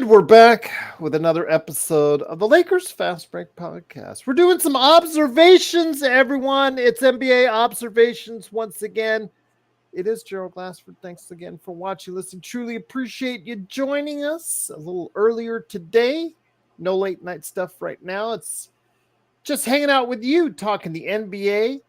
And we're back with another episode of the Lakers Fast Break Podcast. We're doing some observations, everyone. It's NBA observations once again. It is Gerald Glassford. Thanks again for watching. Listen, truly appreciate you joining us a little earlier today. No late night stuff right now. It's just hanging out with you, talking the NBA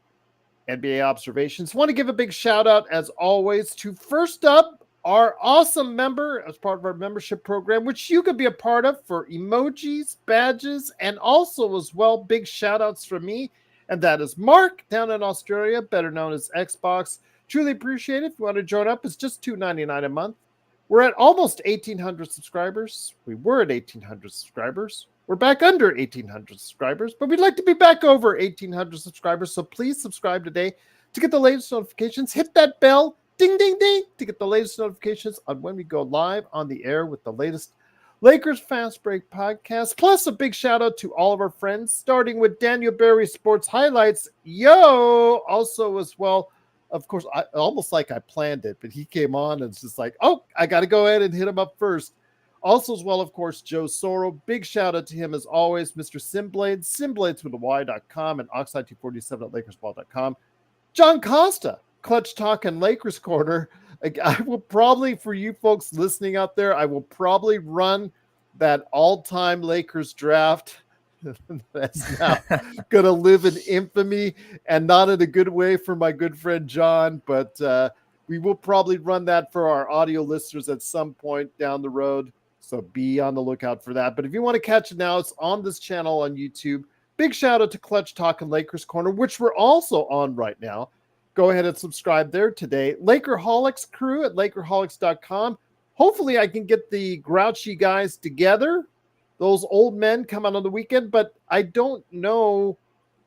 observations. Want to give a big shout out, as always, to first up, our awesome member as part of our membership program, which you could be a part of for emojis, badges, and also as well, big shout outs from me. And that is Mark down in Australia, better known as Xbox. Truly appreciate it. If you want to join up, it's just $2.99 a month. We're at almost 1,800 subscribers. We were at 1,800 subscribers. We're back under 1,800 subscribers, but we'd like to be back over 1,800 subscribers. So please subscribe today to get the latest notifications. Hit that bell, ding, ding, ding, to get the latest notifications on when we go live on the air with the latest Lakers Fast Break podcast. Plus a big shout out to all of our friends, starting with Daniel Berry Sports Highlights. Yo! Also as well, of course, almost like I planned it, but he came on and it's just like, oh, I got to go ahead and hit him up first. Also as well, of course, Joe Soro. Big shout out to him as always, Mr. Simblades, Simblades with a Y.com and Oxide247 at LakersBall.com. John Costa, Clutch Talk and Lakers Corner. I will probably, for you folks listening out there, I will probably run that all-time Lakers draft that's now going to live in infamy, and not in a good way for my good friend John, but we will probably run that for our audio listeners at some point down the road. So be on the lookout for that. But if you want to catch it now, it's on this channel on YouTube. Big shout out to Clutch Talk and Lakers Corner, which we're also on right now. Go ahead and subscribe there today. Lakerholics crew at Lakerholics.com. Hopefully I can get the grouchy guys together. Those old men come out on the weekend, but I don't know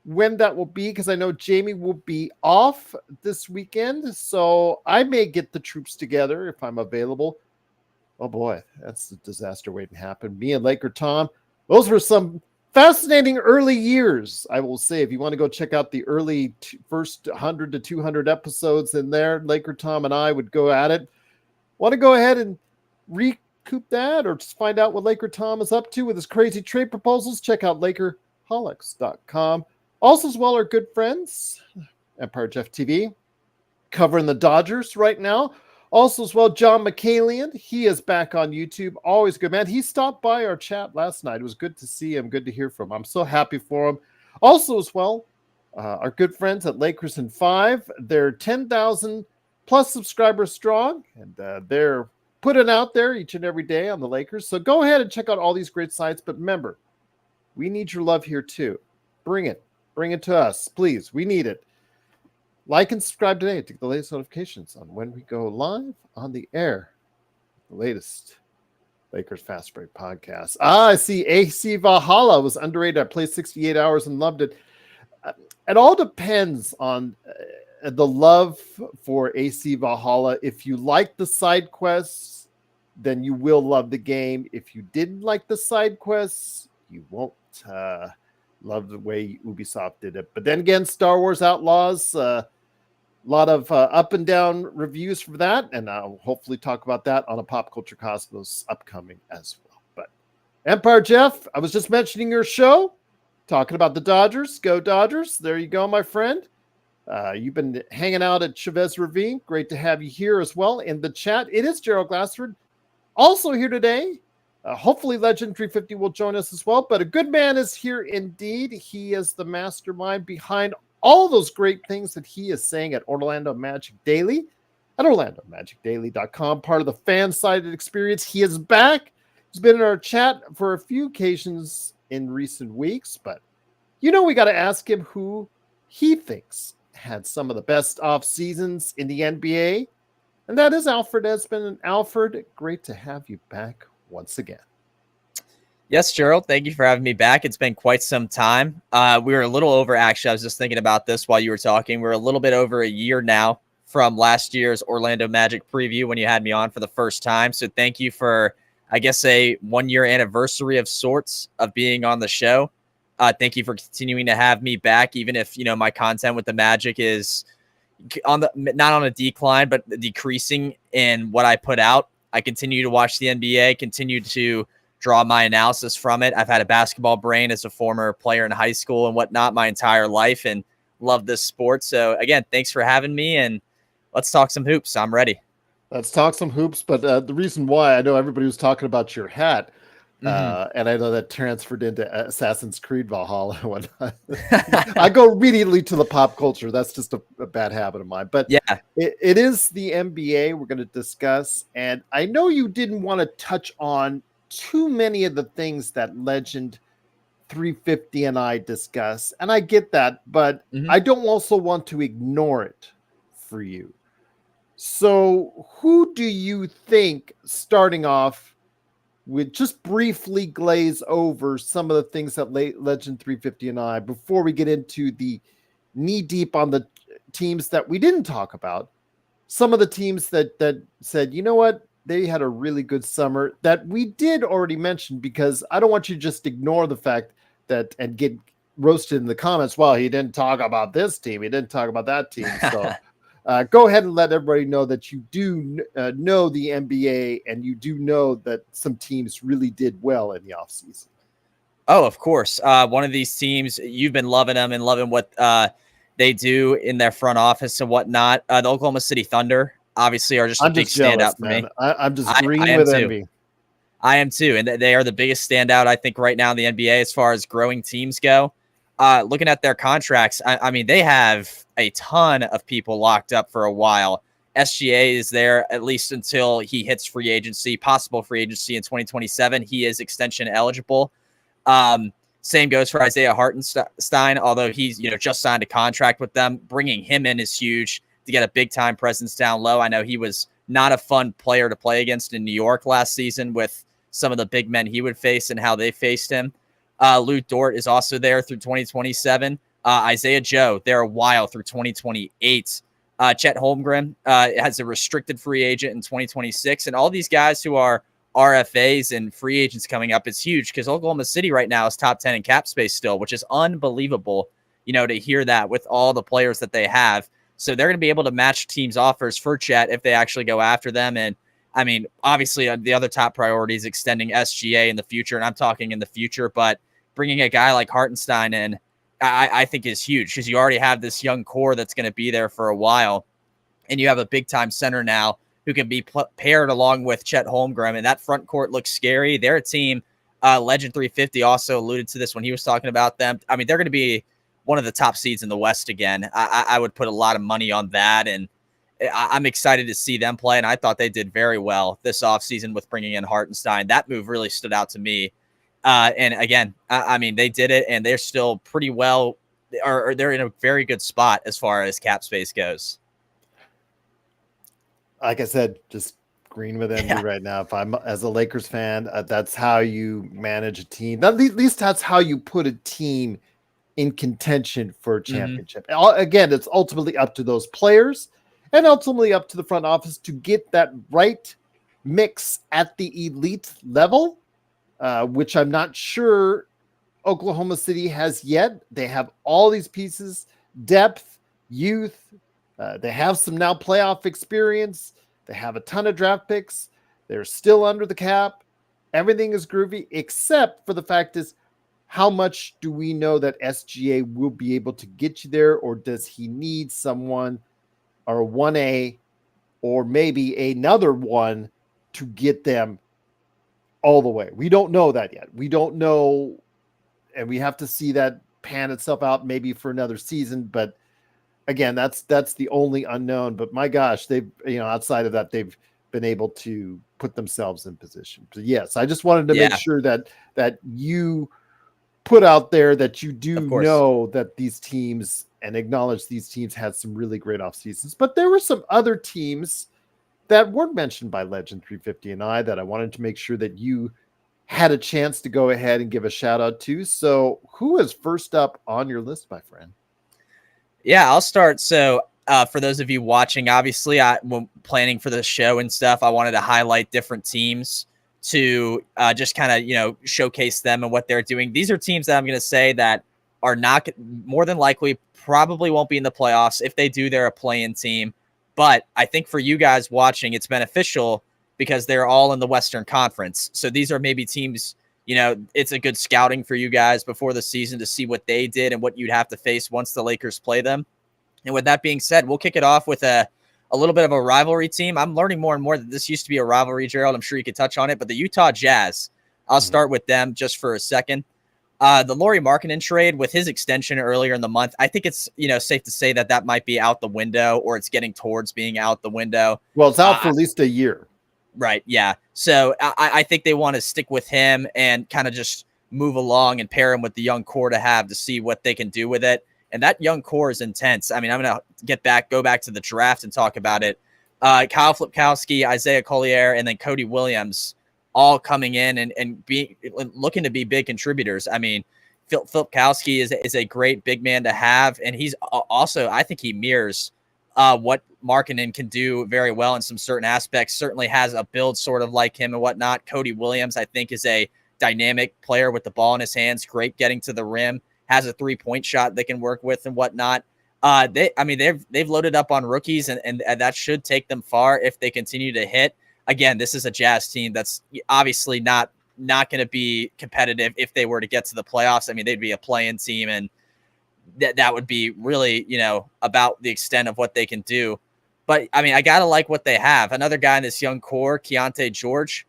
when that will be because I know Jamie will be off this weekend. So I may get the troops together if I'm available. Oh boy, that's a disaster waiting to happen. Me and Laker Tom, those were some fascinating early years, I will say. If you want to go check out the early first 100 to 200 episodes in there, Laker Tom and I would go at it. Want to go ahead and recoup that or just find out what Laker Tom is up to with his crazy trade proposals? Check out Lakerholics.com. Also as well, our good friends, Empire Jeff TV, covering the Dodgers right now. Also as well, John McCallion. He is back on YouTube. Always good, man. He stopped by our chat last night. It was good to see him. Good to hear from him. I'm so happy for him. Also as well, our good friends at Lakers in 5. They're 10,000 plus subscribers strong, and they're putting out there each and every day on the Lakers. So go ahead and check out all these great sites. But remember, we need your love here too. Bring it. Bring it to us, please. We need it. Like and subscribe today to get the latest notifications on when we go live on the air. The latest Lakers Fast Break podcast. I see AC Valhalla was underrated. I played 68 hours and loved it. It all depends on the love for AC Valhalla. If you like the side quests, then you will love the game. If you didn't like the side quests, you won't love the way Ubisoft did it. But then again, Star Wars Outlaws, a lot of up and down reviews for that, and I'll hopefully talk about that on a Pop Culture Cosmos upcoming as well. But Empire Jeff, I was just mentioning your show, talking about the Dodgers. Go Dodgers. There you go, my friend. You've been hanging out at Chavez Ravine. Great to have you here as well in the chat. It is Gerald Glassford. Also here today. Hopefully Legend 350 will join us as well. But a good man is here indeed. He is the mastermind behind all those great things that he is saying at Orlando Magic Daily, at OrlandoMagicDaily.com, part of the fan-sided experience. He is back. He's been in our chat for a few occasions in recent weeks. But, you know, we got to ask him who he thinks had some of the best off seasons in the NBA. And that is Alfred Ezman. And Alfred, great to have you back once again. Yes, Gerald. Thank you for having me back. It's been quite some time. We were a little over, actually. I was just thinking about this while you were talking. We're a little bit over a year now from last year's Orlando Magic preview when you had me on for the first time. So thank you for, I guess, a 1-year anniversary of sorts of being on the show. Thank you for continuing to have me back, even if, you know, my content with the Magic is not on a decline, but decreasing in what I put out. I continue to watch the NBA, continue to draw my analysis from it. I've had a basketball brain as a former player in high school and whatnot my entire life, and love this sport. So again, thanks for having me, and let's talk some hoops. I'm ready. Let's talk some hoops. But the reason why, I know everybody was talking about your hat, and I know that transferred into Assassin's Creed Valhalla and whatnot. I go immediately to the pop culture. That's just a bad habit of mine. But Yeah. it is the NBA we're going to discuss. And I know you didn't want to touch on too many of the things that Legend 350 and I discuss. And I get that, but I don't also want to ignore it for you. So who do you think, starting off, would just briefly glaze over some of the things that Legend 350 and I, before we get into the knee deep on the teams that we didn't talk about, some of the teams that said, you know what, they had a really good summer that we did already mention, because I don't want you to just ignore the fact that and get roasted in the comments. Well, he didn't talk about this team, he didn't talk about that team. So go ahead and let everybody know that you do know the NBA, and you do know that some teams really did well in the offseason. Oh, of course. One of these teams, you've been loving them and loving what they do in their front office and whatnot. The Oklahoma City Thunder, obviously, are just a big standout for me. I'm just green with envy. I am too. And they are the biggest standout, I think, right now in the NBA as far as growing teams go. Looking at their contracts, I mean, they have a ton of people locked up for a while. SGA is there at least until he hits free agency, possible free agency in 2027. He is extension eligible. Same goes for Isaiah Hartenstein, although he's just signed a contract with them. Bringing him in is huge to get a big time presence down low. I know he was not a fun player to play against in New York last season with some of the big men he would face and how they faced him. Lou Dort is also there through 2027. Isaiah Joe, there a while through 2028. Chet Holmgren has a restricted free agent in 2026. And all these guys who are RFAs and free agents coming up is huge, because Oklahoma City right now is top 10 in cap space still, which is unbelievable, to hear that with all the players that they have. So they're going to be able to match teams' offers for Chet if they actually go after them. And I mean, obviously the other top priority is extending SGA in the future. And I'm talking in the future, but bringing a guy like Hartenstein in, I think is huge, because you already have this young core that's going to be there for a while. And you have a big time center now who can be paired along with Chet Holmgren. And that front court looks scary. They're a team. Legend 350 also alluded to this when he was talking about them. I mean, they're going to be one of the top seeds in the West again. I would put a lot of money on that. And I'm excited to see them play. And I thought they did very well this offseason with bringing in Hartenstein. That move really stood out to me. And again, I mean, they did it, and they're still pretty well, or they're in a very good spot as far as cap space goes. Like I said, just green with envy right now. If I'm as a Lakers fan, that's how you manage a team. At least that's how you put a team in contention for a championship. Again, it's ultimately up to those players and ultimately up to the front office to get that right mix at the elite level. Which I'm not sure Oklahoma City has yet. They have all these pieces, depth, youth. They have some now playoff experience. They have a ton of draft picks. They're still under the cap. Everything is groovy, except for the fact is, how much do we know that SGA will be able to get you there, or does he need someone or 1A or maybe another one to get them all the way? We don't know that yet. We don't know, and we have to see that pan itself out maybe for another season. But again, that's the only unknown. But my gosh, they've, outside of that, they've been able to put themselves in position. So yes, I just wanted to make sure that you put out there that you do know that these teams, and acknowledge these teams had some really great off seasons. But there were some other teams that weren't mentioned by Legend 350 and I that I wanted to make sure that you had a chance to go ahead and give a shout out to. So who is first up on your list, my friend? Yeah, I'll start. So for those of you watching, obviously, when planning for the show and stuff, I wanted to highlight different teams to just kind of, showcase them and what they're doing. These are teams that I'm going to say that are not, more than likely, probably won't be in the playoffs. If they do, they're a play-in team. But I think for you guys watching, it's beneficial because they're all in the Western Conference. So these are maybe teams it's a good scouting for you guys before the season to see what they did and what you'd have to face once the Lakers play them. And with that being said, we'll kick it off with a little bit of a rivalry team. I'm learning more and more that this used to be a rivalry, Gerald. I'm sure you could touch on it, but the Utah Jazz, I'll start with them just for a second. The Lauri Markkanen trade with his extension earlier in the month, I think it's, safe to say that might be out the window, or it's getting towards being out the window. Well, it's out for at least a year. Right. Yeah. So I think they want to stick with him and kind of just move along and pair him with the young core to see what they can do with it. And that young core is intense. I mean, I'm going to go back to the draft and talk about it. Kyle Flipkowski, Isaiah Collier, and then Cody Williams all coming in and looking to be big contributors. I mean, Flipkowski is a great big man to have. And he's also, I think he mirrors what Markkanen can do very well in some certain aspects, certainly has a build sort of like him and whatnot. Cody Williams, I think, is a dynamic player with the ball in his hands, great getting to the rim, has a 3-point shot they can work with and whatnot. They've loaded up on rookies and that should take them far if they continue to hit. Again, this is a Jazz team that's obviously not going to be competitive if they were to get to the playoffs. I mean, they'd be a play-in team, and that would be really, about the extent of what they can do. But I mean, I gotta like what they have. Another guy in this young core, Keontae George.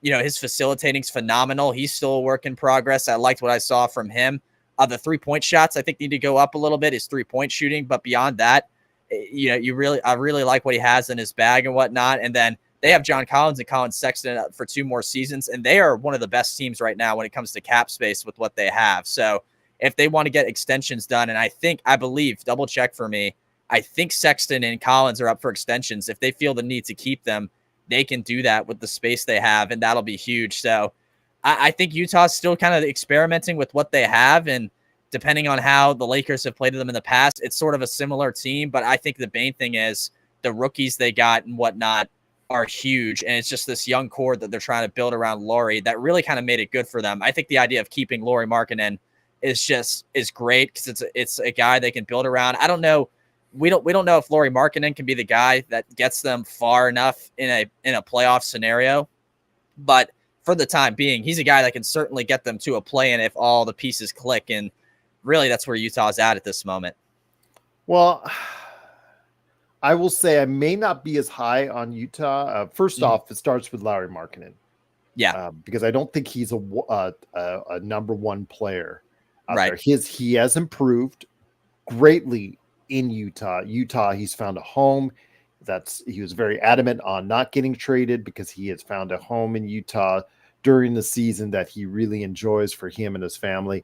His facilitating's phenomenal. He's still a work in progress. I liked what I saw from him. The 3-point shots, I think, need to go up a little bit. His 3-point shooting, but beyond that, I really like what he has in his bag and whatnot. And then they have John Collins and Colin Sexton for 2 more seasons, and they are one of the best teams right now when it comes to cap space with what they have. So if they want to get extensions done, and I believe, double check for me, I think Sexton and Collins are up for extensions. If they feel the need to keep them, they can do that with the space they have, and that'll be huge. So I think Utah's still kind of experimenting with what they have, and depending on how the Lakers have played them in the past, it's sort of a similar team. But I think the main thing is the rookies they got and whatnot are huge, and it's just this young core that they're trying to build around Lauri that really kind of made it good for them. I think the idea of keeping Lauri Markkanen is great because it's a guy they can build around. I don't know. We don't know if Lauri Markkanen can be the guy that gets them far enough in a playoff scenario, but for the time being, he's a guy that can certainly get them to a play-in if all the pieces click. And really, that's where Utah's at this moment. Well, I will say I may not be as high on Utah. First off, it starts with Lauri Markkanen. Yeah, because I don't think he's a number one player out right. there. He has improved greatly in Utah. He's found a home. He was very adamant on not getting traded because he has found a home in Utah during the season that he really enjoys for him and his family.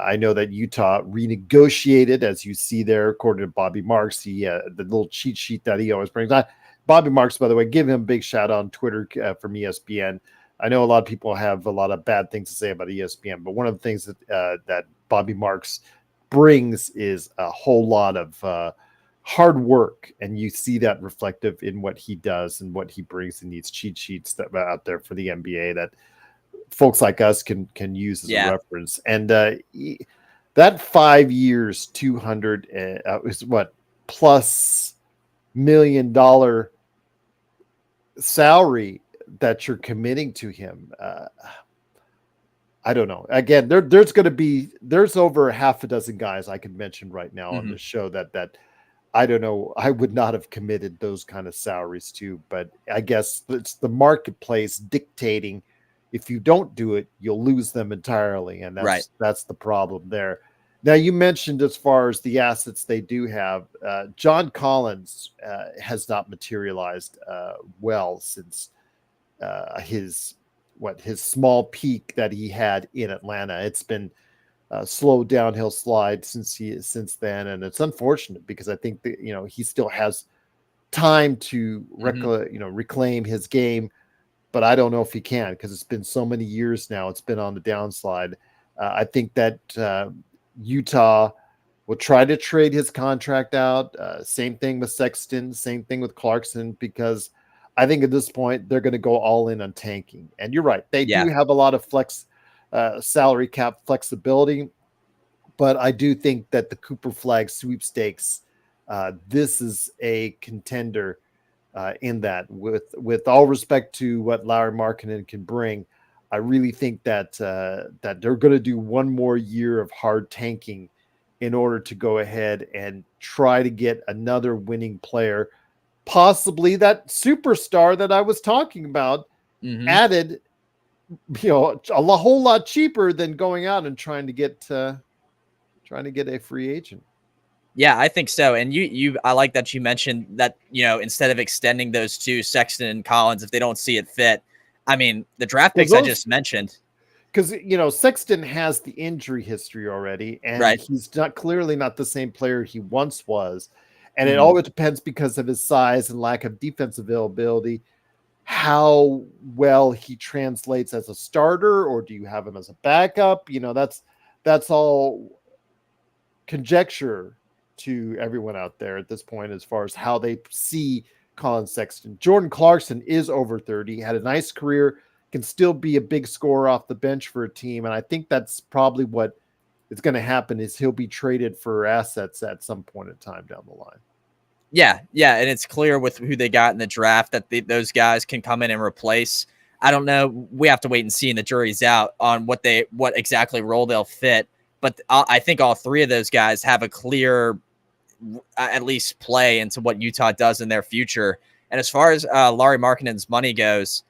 I know that Utah renegotiated, as you see there, according to Bobby Marks, the little cheat sheet that he always brings on. Bobby Marks, by the way, give him a big shout out on Twitter from ESPN. I know a lot of people have a lot of bad things to say about ESPN, but one of the things that Bobby Marks brings is a whole lot of hard work, and you see that reflective in what he does and what he brings in these cheat sheets that are out there for the NBA that folks like us can use as a reference. And that 5 years, 200 is what plus $1 million salary that you're committing to him. I don't know. Again, there's over half a dozen guys I could mention right now on the show that I don't know. I would not have committed those kind of salaries to, but I guess it's the marketplace dictating. If you don't do it, you'll lose them entirely, and that's the problem there. Now, you mentioned as far as the assets they do have, John Collins has not materialized well since his small peak that he had in Atlanta. It's been slow downhill slide since then, and it's unfortunate because I think that he still has time to reclaim his game, but I don't know if he can because it's been so many years now. It's been on the downslide. I think that Utah will try to trade his contract out. Same thing with Sexton, same thing with Clarkson, because I think at this point they're going to go all in on tanking. And you're right, they do have a lot of salary cap flexibility, but I do think that the Cooper Flag sweepstakes, this is a contender in that. With all respect to what Lauri Markkanen can bring, I really think that that they're going to do one more year of hard tanking in order to go ahead and try to get another winning player, possibly that superstar that I was talking about, Mm-hmm. added, whole lot cheaper than going out and trying to get a free agent. Yeah, I think so. And I like that you mentioned that, instead of extending those two, Sexton and Collins, if they don't see it fit, I mean, the draft picks I just mentioned. Because, Sexton has the injury history already, and Right. he's clearly not the same player he once was. And it Mm. always depends, because of his size and lack of defensive availability, how well he translates as a starter, or do you have him as a backup? That's all conjecture to everyone out there at this point as far as how they see Colin Sexton. Jordan Clarkson is over 30, had a nice career, can still be a big scorer off the bench for a team. And I think that's probably what is going to happen, is he'll be traded for assets at some point in time down the line. Yeah. And it's clear with who they got in the draft that those guys can come in and replace. I don't know. We have to wait and see, and the jury's out on what exactly role they'll fit. But I think all three of those guys have a clear, at least, play into what Utah does in their future. And as far as Lauri Markkanen's money goes,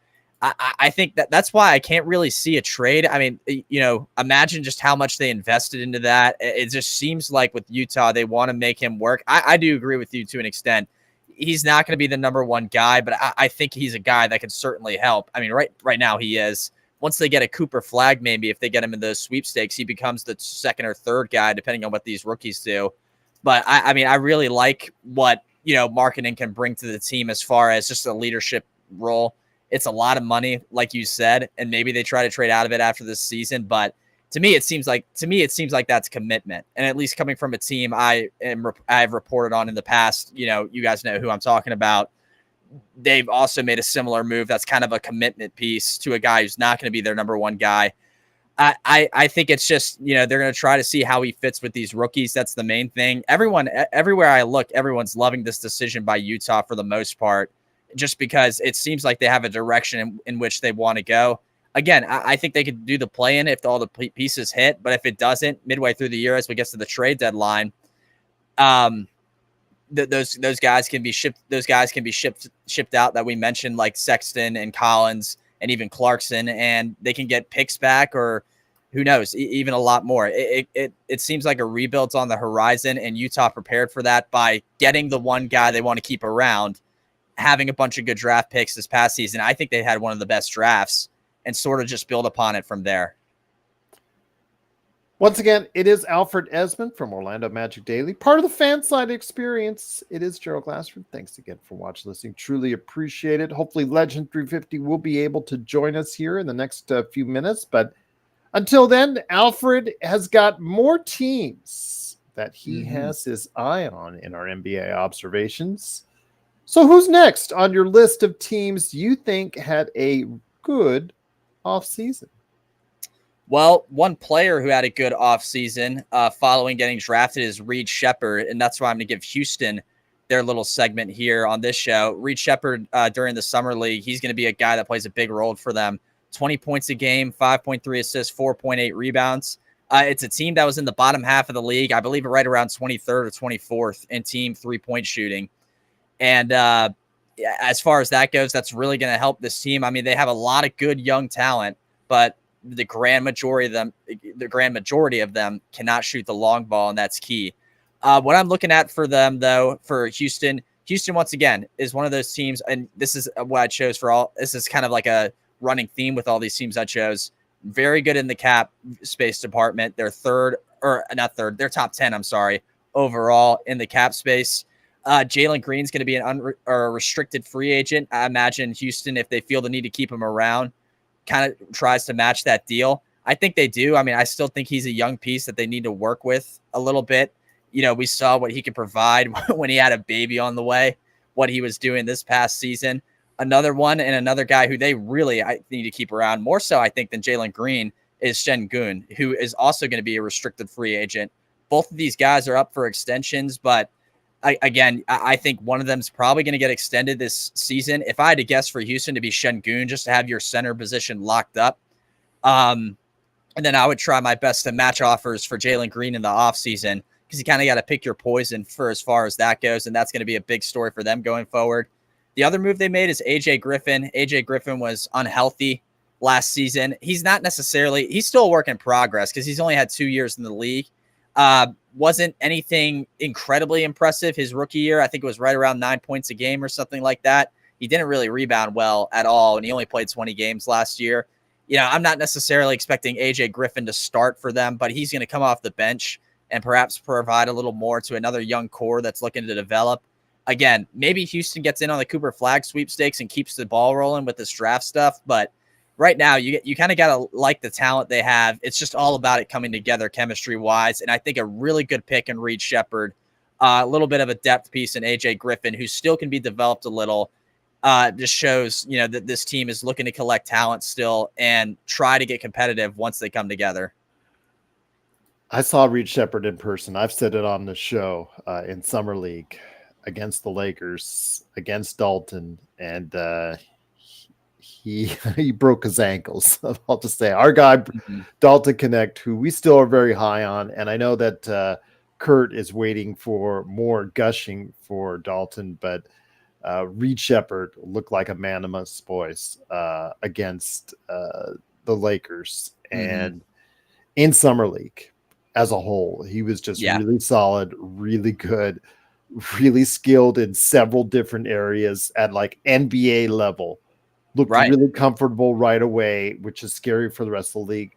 I think that's why I can't really see a trade. I mean, imagine just how much they invested into that. It just seems like with Utah, they want to make him work. I do agree with you to an extent. He's not going to be the number one guy, but I think he's a guy that can certainly help. I mean, right now he is. Once they get a Cooper Flag, maybe if they get him in those sweepstakes, he becomes the second or third guy, depending on what these rookies do. But I mean, I really like what, Markkanen can bring to the team as far as just a leadership role. It's a lot of money, like you said, and maybe they try to trade out of it after this season. But to me, it seems like that's commitment. And at least coming from a team I've reported on in the past, you guys know who I'm talking about. They've also made a similar move. That's kind of a commitment piece to a guy who's not going to be their number one guy. I think it's just, they're going to try to see how he fits with these rookies. That's the main thing. Everywhere I look, everyone's loving this decision by Utah for the most part, just because it seems like they have a direction in which they want to go. Again, I think they could do the play-in if all the pieces hit, but if it doesn't, midway through the year as we get to the trade deadline, those guys can be shipped. Those guys can be shipped out that we mentioned, like Sexton and Collins and even Clarkson, and they can get picks back, or who knows, even a lot more. It seems like a rebuild's on the horizon, and Utah prepared for that by getting the one guy they want to keep around, having a bunch of good draft picks this past season. I think they had one of the best drafts, and sort of just build upon it from there. Once again, it is Alfred Ezman from Orlando Magic Daily, part of the fan side experience. It is Gerald Glassford. Thanks again for watching, listening. Truly appreciate it. Hopefully Legend 350 will be able to join us here in the next few minutes. But until then, Alfred has got more teams that he has his eye on in our NBA observations. So who's next on your list of teams you think had a good offseason? Well, one player who had a good offseason following getting drafted is Reed Sheppard, and that's why I'm going to give Houston their little segment here on this show. Reed Sheppard, during the Summer League, he's going to be a guy that plays a big role for them. 20 points a game, 5.3 assists, 4.8 rebounds. It's a team that was in the bottom half of the league, I believe right around 23rd or 24th in team three-point shooting. And as far as that goes, that's really going to help this team. I mean, they have a lot of good young talent, but the grand majority of them cannot shoot the long ball, and that's key. What I'm looking at for them, though, for Houston, once again, is one of those teams, and this is what I chose for all. This is kind of like a running theme with all these teams I chose. Very good in the cap space department. They're they're top 10, I'm sorry, overall in the cap space. Jalen Green's going to be a restricted free agent. I imagine Houston, if they feel the need to keep him around, kind of tries to match that deal. I think they do. I mean, I still think he's a young piece that they need to work with a little bit. We saw what he could provide when he had a baby on the way, what he was doing this past season. Another one, and another guy who they really need to keep around more so, I think, than Jalen Green is Şengün, who is also going to be a restricted free agent. Both of these guys are up for extensions, but I think one of them is probably going to get extended this season. If I had to guess for Houston, to be Şengün, just to have your center position locked up. And then I would try my best to match offers for Jalen Green in the offseason, because you kind of got to pick your poison for as far as that goes. And that's going to be a big story for them going forward. The other move they made is AJ Griffin. AJ Griffin was unhealthy last season. He's still a work in progress because he's only had 2 years in the league. Wasn't anything incredibly impressive his rookie year. I think it was right around 9 points a game or something like that. He didn't really rebound well at all, and he only played 20 games last year. I'm not necessarily expecting AJ Griffin to start for them, but he's going to come off the bench and perhaps provide a little more to another young core that's looking to develop. Again, maybe Houston gets in on the Cooper Flag sweepstakes and keeps the ball rolling with this draft stuff, but right now you kind of got to like the talent they have. It's just all about it coming together chemistry-wise, and I think a really good pick in Reed Shepherd, a little bit of a depth piece in AJ Griffin, who still can be developed a little. Just shows, that this team is looking to collect talent still and try to get competitive once they come together. I saw Reed Shepherd in person. I've said it on the show in Summer League against the Lakers, against Dalton, and he broke his ankles. I'll just say our guy, Dalton Connect, who we still are very high on. And I know that Kurt is waiting for more gushing for Dalton, but Reed Shepherd looked like a man amongst boys against the Lakers. And in Summer League as a whole, he was just really solid, really good, really skilled in several different areas at like NBA level. Looked really comfortable right away, which is scary for the rest of the league.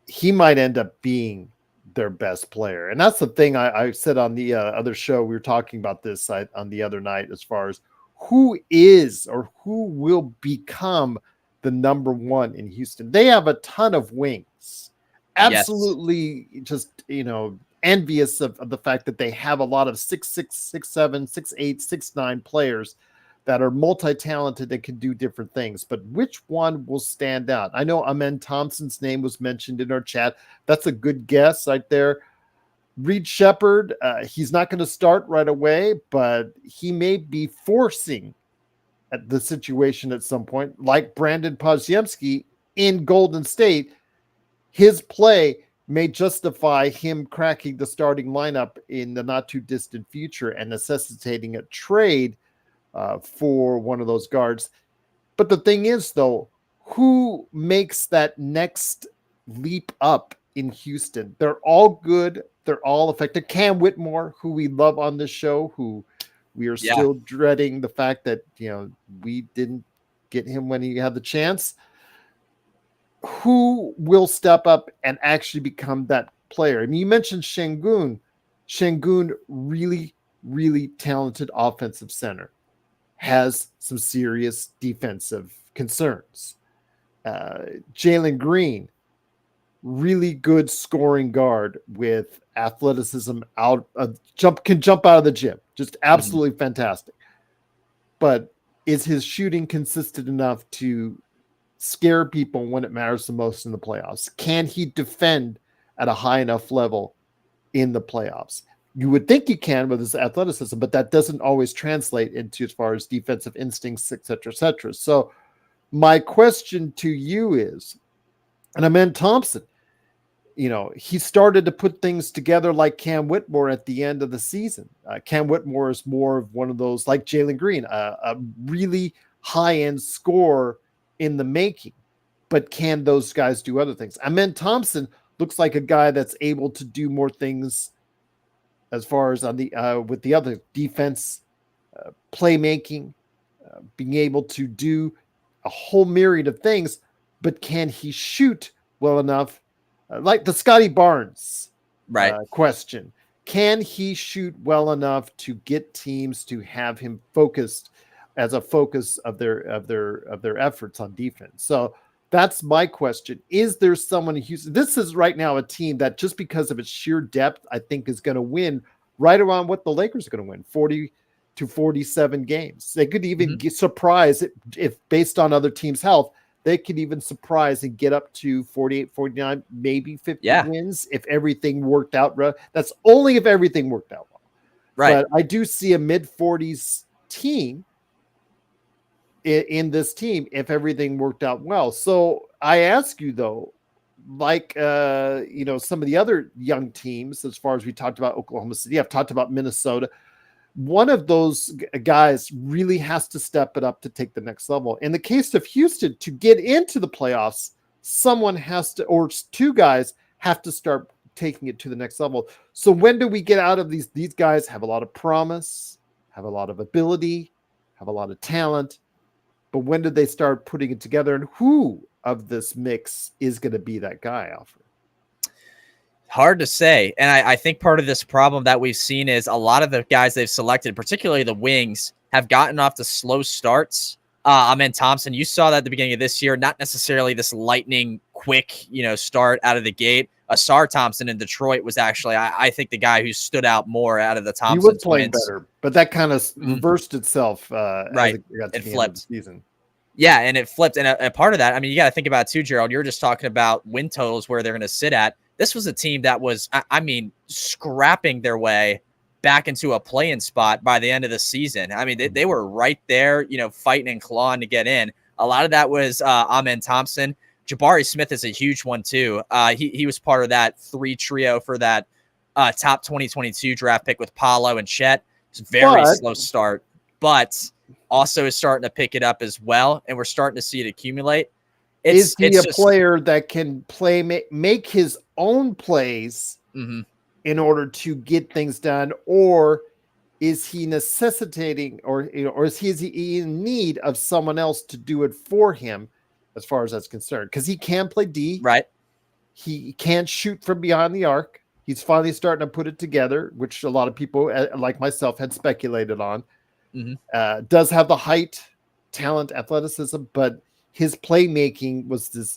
He might end up being their best player. And that's the thing I said on the other show. We were talking about this on the other night, as far as who is or who will become the number one in Houston. They have a ton of wings. Absolutely. Just, envious of the fact that they have a lot of 6'6", 6'7", 6'8", 6'9" players that are multi-talented and can do different things. But which one will stand out? I know Amen Thompson's name was mentioned in our chat. That's a good guess right there. Reed Shepherd, he's not going to start right away, but he may be forcing at the situation at some point, like Brandon Podziemski in Golden State. His play may justify him cracking the starting lineup in the not too distant future and necessitating a trade for one of those guards. But the thing is, though, who makes that next leap up in Houston? They're all good. They're all effective. Cam Whitmore, who we love on this show, who we are still dreading the fact that, we didn't get him when he had the chance. Who will step up and actually become that player? I mean, you mentioned Şengün. Şengün, really, really talented offensive center, has some serious defensive concerns. Jalen Green, really good scoring guard with athleticism, can jump out of the gym. Just absolutely fantastic. But is his shooting consistent enough to scare people when it matters the most in the playoffs? Can he defend at a high enough level in the playoffs? You would think he can with his athleticism, but that doesn't always translate into as far as defensive instincts, et cetera, et cetera. So my question to you is, and Amen Thompson, he started to put things together like Cam Whitmore at the end of the season. Cam Whitmore is more of one of those, like Jalen Green, a really high-end scorer in the making. But can those guys do other things? Amen Thompson looks like a guy that's able to do more things as far as on the with the other defense, playmaking, being able to do a whole myriad of things. But can he shoot well enough? Like the Scotty Barnes question. Can he shoot well enough to get teams to have him focused as a focus of their efforts on defense? So that's my question. Is there someone in Houston? This is right now a team that, just because of its sheer depth, I think is going to win right around what the Lakers are going to win, 40 to 47 games. They could even get surprised if based on other teams' health, they could even surprise and get up to 48, 49, maybe 50 wins if everything worked out. That's only if everything worked out well. Right. But I do see a mid-40s team in this team if everything worked out well. So I ask you though, like some of the other young teams, as far as we talked about Oklahoma City, I've talked about Minnesota. One of those guys really has to step it up to take the next level. In the case of Houston, to get into the playoffs, someone has to, or two guys have to start taking it to the next level. So when do we get out of these? These guys have a lot of promise, have a lot of ability, have a lot of talent, but when did they start putting it together? And who of this mix is going to be that guy, Alfred? Hard to say. And I think part of this problem that we've seen is a lot of the guys they've selected, particularly the wings, have gotten off to slow starts. Amen Thompson, you saw that at the beginning of this year, not necessarily this lightning quick, start out of the gate. Asar Thompson in Detroit was actually, I think, the guy who stood out more out of the Thompson twins. He was playing better, but that kind of reversed itself right. as it got to it the flipped. End of the season. Yeah, and it flipped. And a part of that, I mean, you got to think about it too, Gerald. You were just talking about win totals where they're going to sit at. This was a team that was, scrapping their way back into a play-in spot by the end of the season. I mean, they were right there, fighting and clawing to get in. A lot of that was Amen Thompson. Jabari Smith is a huge one too. He was part of that 3 trio for that top 2022 draft pick with Paolo and Chet. It's a very slow start, but also is starting to pick it up as well, and we're starting to see it accumulate. Is he a player that can make his own plays in order to get things done, or is he necessitating, or is he in need of someone else to do it for him, as far as that's concerned? Because he can play D, right? He can shoot from behind the arc. He's finally starting to put it together, which a lot of people, like myself, had speculated on. Does have the height, talent, athleticism, but his playmaking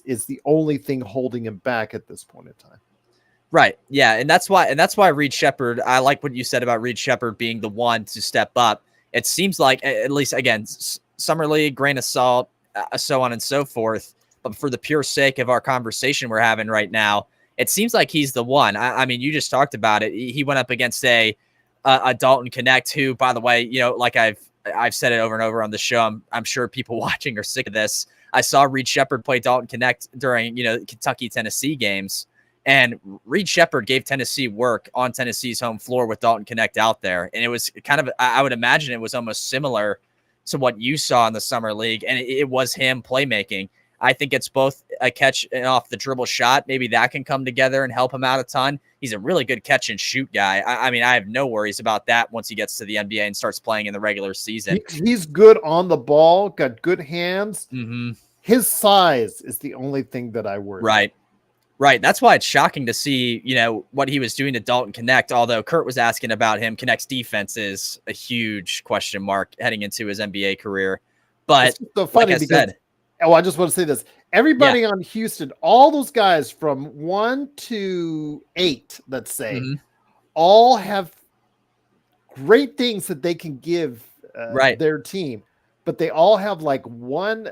is the only thing holding him back at this point in time. Right. Yeah. And that's why Reed Sheppard, I like what you said about Reed Sheppard being the one to step up. It seems like, at least again, Summer League, grain of salt, so on and so forth. But for the pure sake of our conversation we're having right now, it seems like he's the one. I mean, you just talked about it. He went up against a Dalton Connect, who, by the way, like I've said it over and over on the show. I'm sure people watching are sick of this. I saw Reed Sheppard play Dalton Connect during, Kentucky-Tennessee games, and Reed Sheppard gave Tennessee work on Tennessee's home floor with Dalton Connect out there. And it was kind of, I would imagine it was almost similar to what you saw in the Summer League, and it was him playmaking. I think it's both a catch and off the dribble shot. Maybe that can come together and help him out a ton. He's a really good catch and shoot guy. I mean, I have no worries about that once he gets to the NBA and starts playing in the regular season. He's good on the ball, got good hands. His size is the only thing that I worry about. Right. That's why it's shocking to see, what he was doing to Dalton Connect, although Kurt was asking about him. Connect's defense is a huge question mark heading into his NBA career. But it's so funny like because I just want to say this. Everybody on Houston, all those guys from 1 to 8, let's say, all have great things that they can give their team, but they all have like one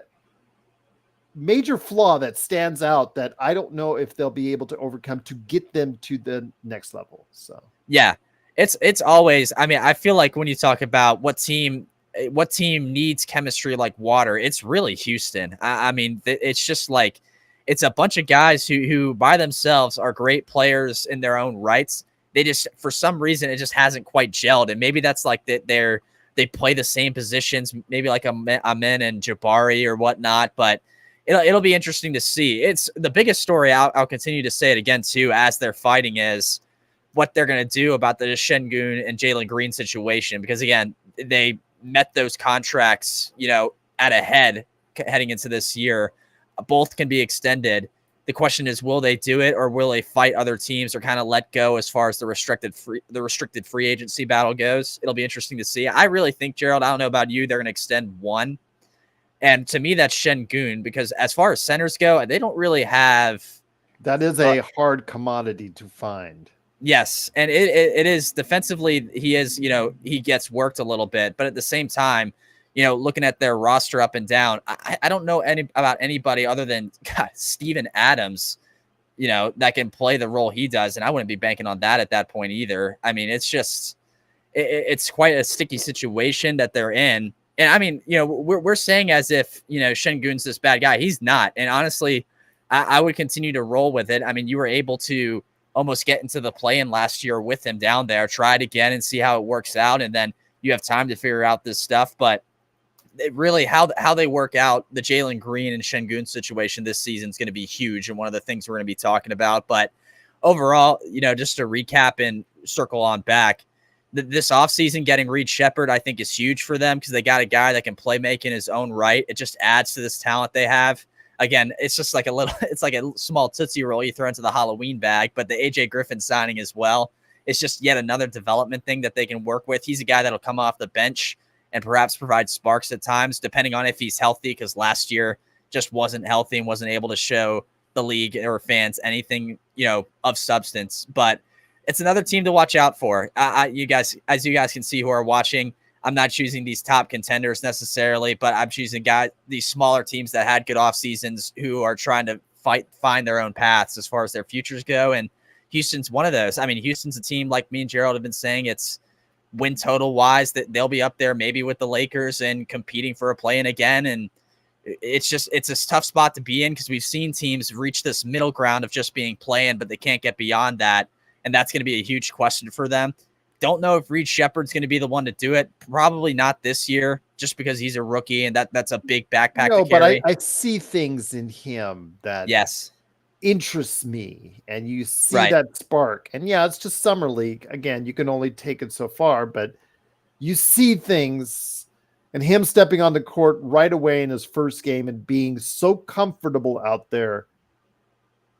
major flaw that stands out that I don't know if they'll be able to overcome to get them to the next level. So yeah, it's always, I mean, I feel like when you talk about what team needs chemistry like water, it's really Houston. I mean, it's just like, it's a bunch of guys who by themselves are great players in their own rights. They just, for some reason, it just hasn't quite gelled. And maybe that's like that they play the same positions, maybe like Amen and Jabari or whatnot, but it'll be interesting to see. It's the biggest story. I'll continue to say it again too, as they're fighting, is what they're going to do about the Şengün and Jalen Green situation, because again, they met those contracts, at a heading into this year. Both can be extended. The question is, will they do it, or will they fight other teams, or kind of let go as far as the restricted free agency battle goes? It'll be interesting to see. I really think, Gerald, I don't know about you, they're going to extend one. And to me, that's Şengün, because as far as centers go, they don't really have. That is a hard commodity to find. Yes, and it is defensively. He is, he gets worked a little bit, but at the same time, looking at their roster up and down, I don't know about anybody other than Steven Adams, that can play the role he does, and I wouldn't be banking on that at that point either. I mean, it's just it's quite a sticky situation that they're in. And I mean, we're saying as if, Şengün's this bad guy. He's not. And honestly, I would continue to roll with it. I mean, you were able to almost get into the play-in last year with him down there. Try it again and see how it works out, and then you have time to figure out this stuff. But it really, how they work out the Jalen Green and Şengün situation this season is going to be huge, and one of the things we're going to be talking about. But overall, just to recap and circle on back, this offseason getting Reed Shepherd, I think, is huge for them because they got a guy that can play make in his own right. It just adds to this talent they have. Again, it's just like it's like a small Tootsie Roll you throw into the Halloween bag, but the AJ Griffin signing as well, it's just yet another development thing that they can work with. He's a guy that'll come off the bench and perhaps provide sparks at times, depending on if he's healthy, because last year just wasn't healthy and wasn't able to show the league or fans anything, of substance. But it's another team to watch out for. You guys, as you guys can see who are watching, I'm not choosing these top contenders necessarily, but I'm choosing these smaller teams that had good off seasons who are trying to find their own paths as far as their futures go. And Houston's one of those. I mean, Houston's a team, like me and Gerald have been saying, it's win total wise that they'll be up there maybe with the Lakers and competing for a play-in again. And it's a tough spot to be in because we've seen teams reach this middle ground of just being play-in, but they can't get beyond that. And that's going to be a huge question for them. Don't know if Reed Shepherd's going to be the one to do it. Probably not this year, just because he's a rookie and that's a big backpack to carry. But I see things in him that interests me, and you see that spark. And yeah, it's just summer league. Again, you can only take it so far, but you see things, and him stepping on the court right away in his first game and being so comfortable out there,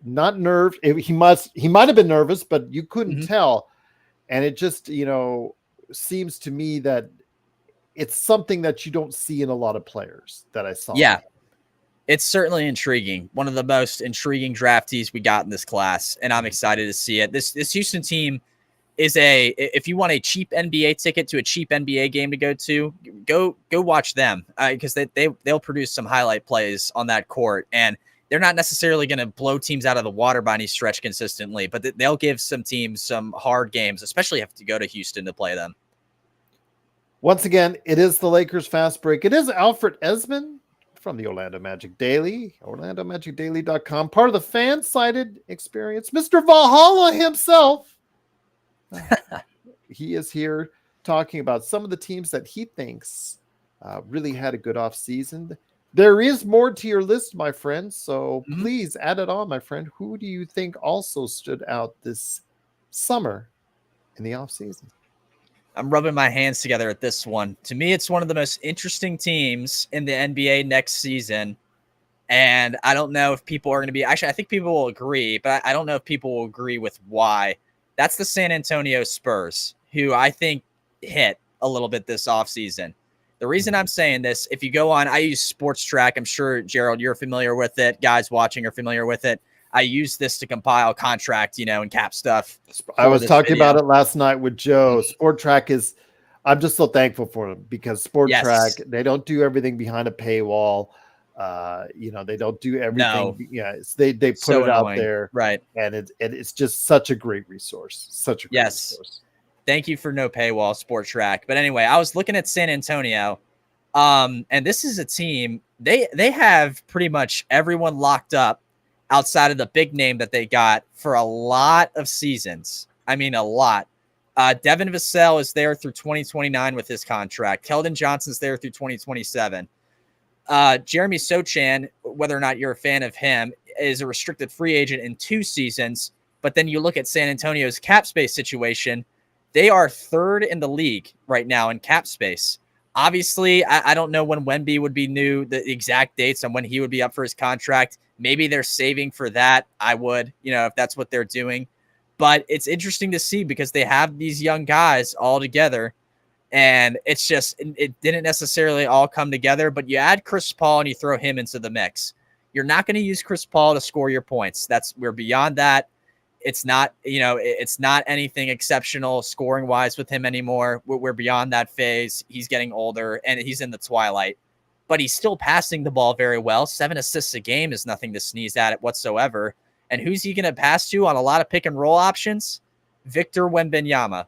not nerved. He might have been nervous, but you couldn't tell. And it just, seems to me that it's something that you don't see in a lot of players that I saw. Yeah, it's certainly intriguing. One of the most intriguing draftees we got in this class, and I'm excited to see it. This Houston team is if you want a cheap NBA ticket to a cheap NBA game to go watch them because they'll produce some highlight plays on that court, and they're not necessarily going to blow teams out of the water by any stretch consistently, but they'll give some teams some hard games, especially if you go to Houston to play them. Once again, it is the Lakers Fast Break. It is Alfred Ezman from the Orlando Magic Daily, orlandomagicdaily.com, part of the fan-sided experience. Mr. Valhalla himself. He is here talking about some of the teams that he thinks really had a good offseason. There is more to your list, my friend, so please add it on, my friend. Who do you think also stood out this summer in the offseason? I'm rubbing my hands together at this one. To me, it's one of the most interesting teams in the NBA next season, and I don't know if people are going to be – actually, I think people will agree, but I don't know if people will agree with why. That's the San Antonio Spurs, who I think hit a little bit this offseason. The reason I'm saying this, if you go on, I use Sports Track. I'm sure, Gerald, you're familiar with it. Guys watching are familiar with it. I use this to compile contract, and cap stuff. I was talking about it last night with Joe. Sport Track I'm just so thankful for them because Sport Track, they don't do everything behind a paywall. They don't do everything. No. Yeah, they put so it annoying. Out there. Right. And it's just such a great resource. Such a great resource. Thank you for no paywall, Sport Track. But anyway, I was looking at San Antonio, and this is a team, they have pretty much everyone locked up outside of the big name that they got for a lot of seasons. I mean, a lot. Devin Vassell is there through 2029 with his contract. Keldon Johnson's there through 2027. Jeremy Sochan, whether or not you're a fan of him, is a restricted free agent in 2 seasons. But then you look at San Antonio's cap space situation. They are 3rd in the league right now in cap space. Obviously, I don't know when Wemby would be new, the exact dates on when he would be up for his contract. Maybe they're saving for that. I would, if that's what they're doing. But it's interesting to see because they have these young guys all together. And it's just, it didn't necessarily all come together. But you add Chris Paul and you throw him into the mix. You're not going to use Chris Paul to score your points. We're beyond that. It's not, it's not anything exceptional scoring wise with him anymore. We're beyond that phase. He's getting older and he's in the twilight, but he's still passing the ball very well. 7 assists a game is nothing to sneeze at it whatsoever. And who's he going to pass to on a lot of pick and roll options? Victor Wembanyama.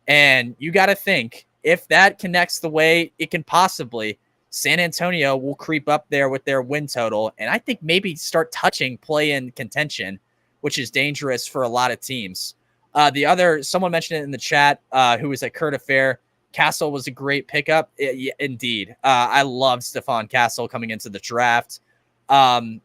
And you got to think if that connects the way it can possibly, San Antonio will creep up there with their win total, and I think maybe start touching play-in contention, which is dangerous for a lot of teams. Someone mentioned it in the chat, who was at Kurt Affair. Castle was a great pickup. Indeed. I love Stephon Castle coming into the draft. And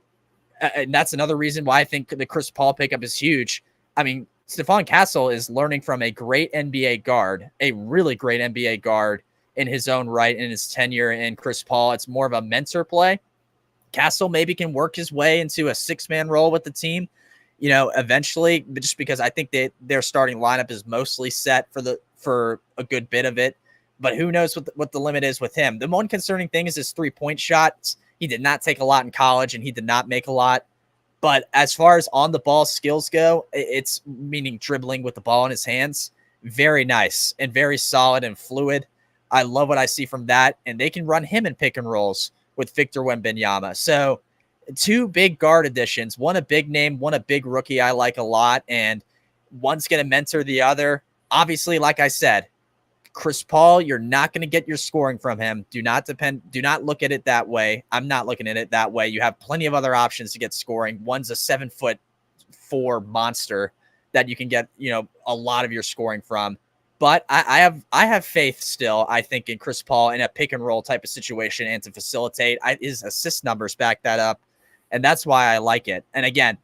that's another reason why I think the Chris Paul pickup is huge. I mean, Stephon Castle is learning from a great NBA guard, a really great NBA guard in his own right in his tenure in Chris Paul. It's more of a mentor play. Castle maybe can work his way into a 6-man role with the team, eventually, but just because I think that their starting lineup is mostly set for a good bit of it. But who knows what the limit is with him. The one concerning thing is his 3-point shots. He did not take a lot in college, and he did not make a lot. But as far as on the ball skills go, it's meaning dribbling with the ball in his hands. Very nice and very solid and fluid. I love what I see from that. And they can run him in pick and rolls with Victor Wembanyama. So 2 big guard additions, one a big name, one a big rookie I like a lot. And one's going to mentor the other. Obviously, like I said, Chris Paul, you're not going to get your scoring from him. Do not look at it that way. I'm not looking at it that way. You have plenty of other options to get scoring. One's a 7'4" monster that you can get, a lot of your scoring from. But I have faith still, I think, in Chris Paul in a pick and roll type of situation and to facilitate. His assist numbers back that up. And that's why I like it. And again,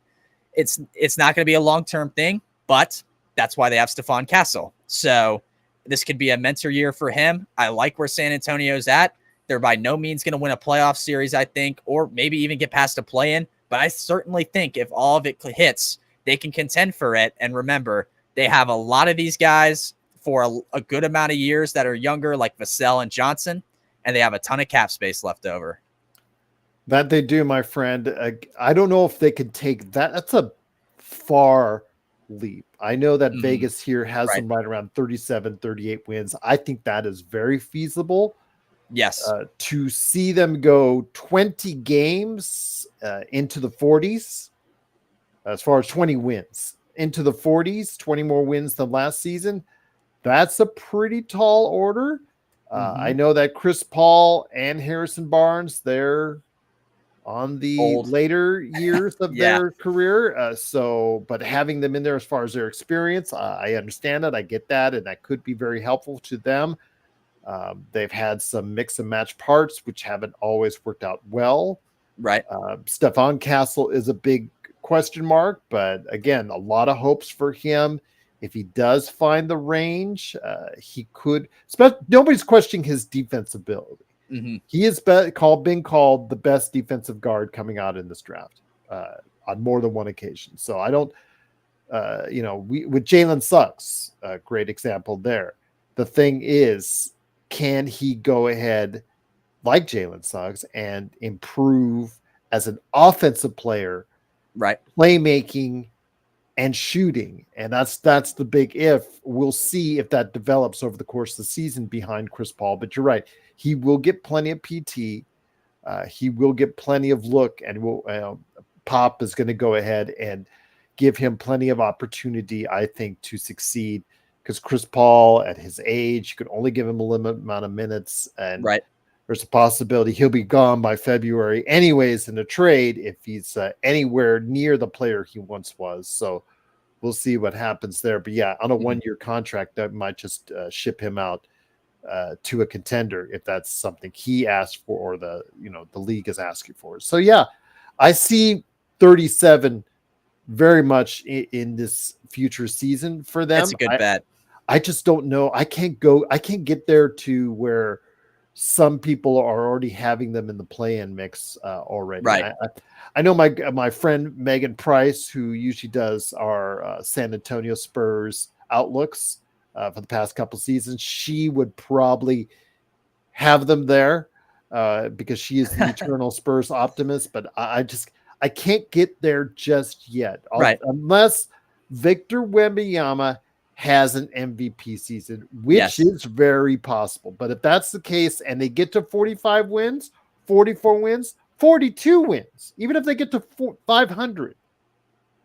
it's not going to be a long-term thing, but that's why they have Stephon Castle. So this could be a mentor year for him. I like where San Antonio's at. They're by no means going to win a playoff series, I think, or maybe even get past a play-in. But I certainly think if all of it hits, they can contend for it. And remember, they have a lot of these guys for a good amount of years that are younger, like Vassell and Johnson, and they have a ton of cap space left over. That they do, my friend. I don't know if they could take that. That's a far leap. I know that Vegas here has them right around 37, 38 wins. I think that is very feasible. Yes. To see them go 20 games into the 40s, as far as 20 wins, into the 40s, 20 more wins than last season, that's a pretty tall order. I know that Chris Paul and Harrison Barnes, they're on the later years of their career. But having them in there as far as their experience, I understand it. I get that. And that could be very helpful to them. They've had some mix and match parts, which haven't always worked out well. Right. Stephon Castle is a big question mark, but again, a lot of hopes for him. If he does find the range, he could. Nobody's questioning his defensive ability. He is being called the best defensive guard coming out in this draft on more than one occasion. So I don't, with Jalen Suggs, a great example there. The thing is, can he go ahead like Jalen Suggs and improve as an offensive player, right? Playmaking and shooting. And that's the big if. We'll see if that develops over the course of the season behind Chris Paul. But you're right. He will get plenty of PT. He will get plenty of look, and Pop is going to go ahead and give him plenty of opportunity, I think, to succeed. Because Chris Paul, at his age, you could only give him a limited amount of minutes. And there's a possibility he'll be gone by February anyways in a trade if he's anywhere near the player he once was. So we'll see what happens there. But yeah, on a 1-year contract, that might just ship him out to a contender if that's something he asked for or the league is asking for. So yeah, I see 37 very much in this future season for them. That's a good bet. I just don't know. I can't get there to where some people are already having them in the play-in mix already. Right. I know my friend Megan Price, who usually does our San Antonio Spurs outlooks for the past couple seasons, she would probably have them there because she is the eternal Spurs optimist. But I can't get there just yet, unless Victor Wembanyama has an MVP season, which is very possible. But if that's the case and they get to 45 wins, 44 wins, 42 wins, even if they get to 500,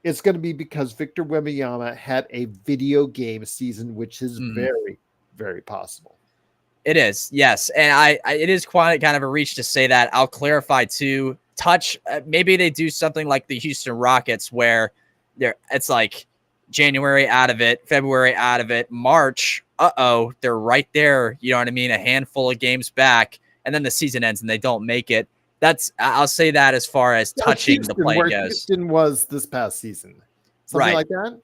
it's going to be because Victor Wembanyama had a video game season, which is very, very possible. It is, yes, and it is quite kind of a reach to say that. I'll clarify too. Touch, maybe they do something like the Houston Rockets, where it's like January out of it, February out of it, March, they're right there. You know what I mean? A handful of games back, and then the season ends and they don't make it. I'll say that as far as touching the play where goes. Houston was this past season, something like that.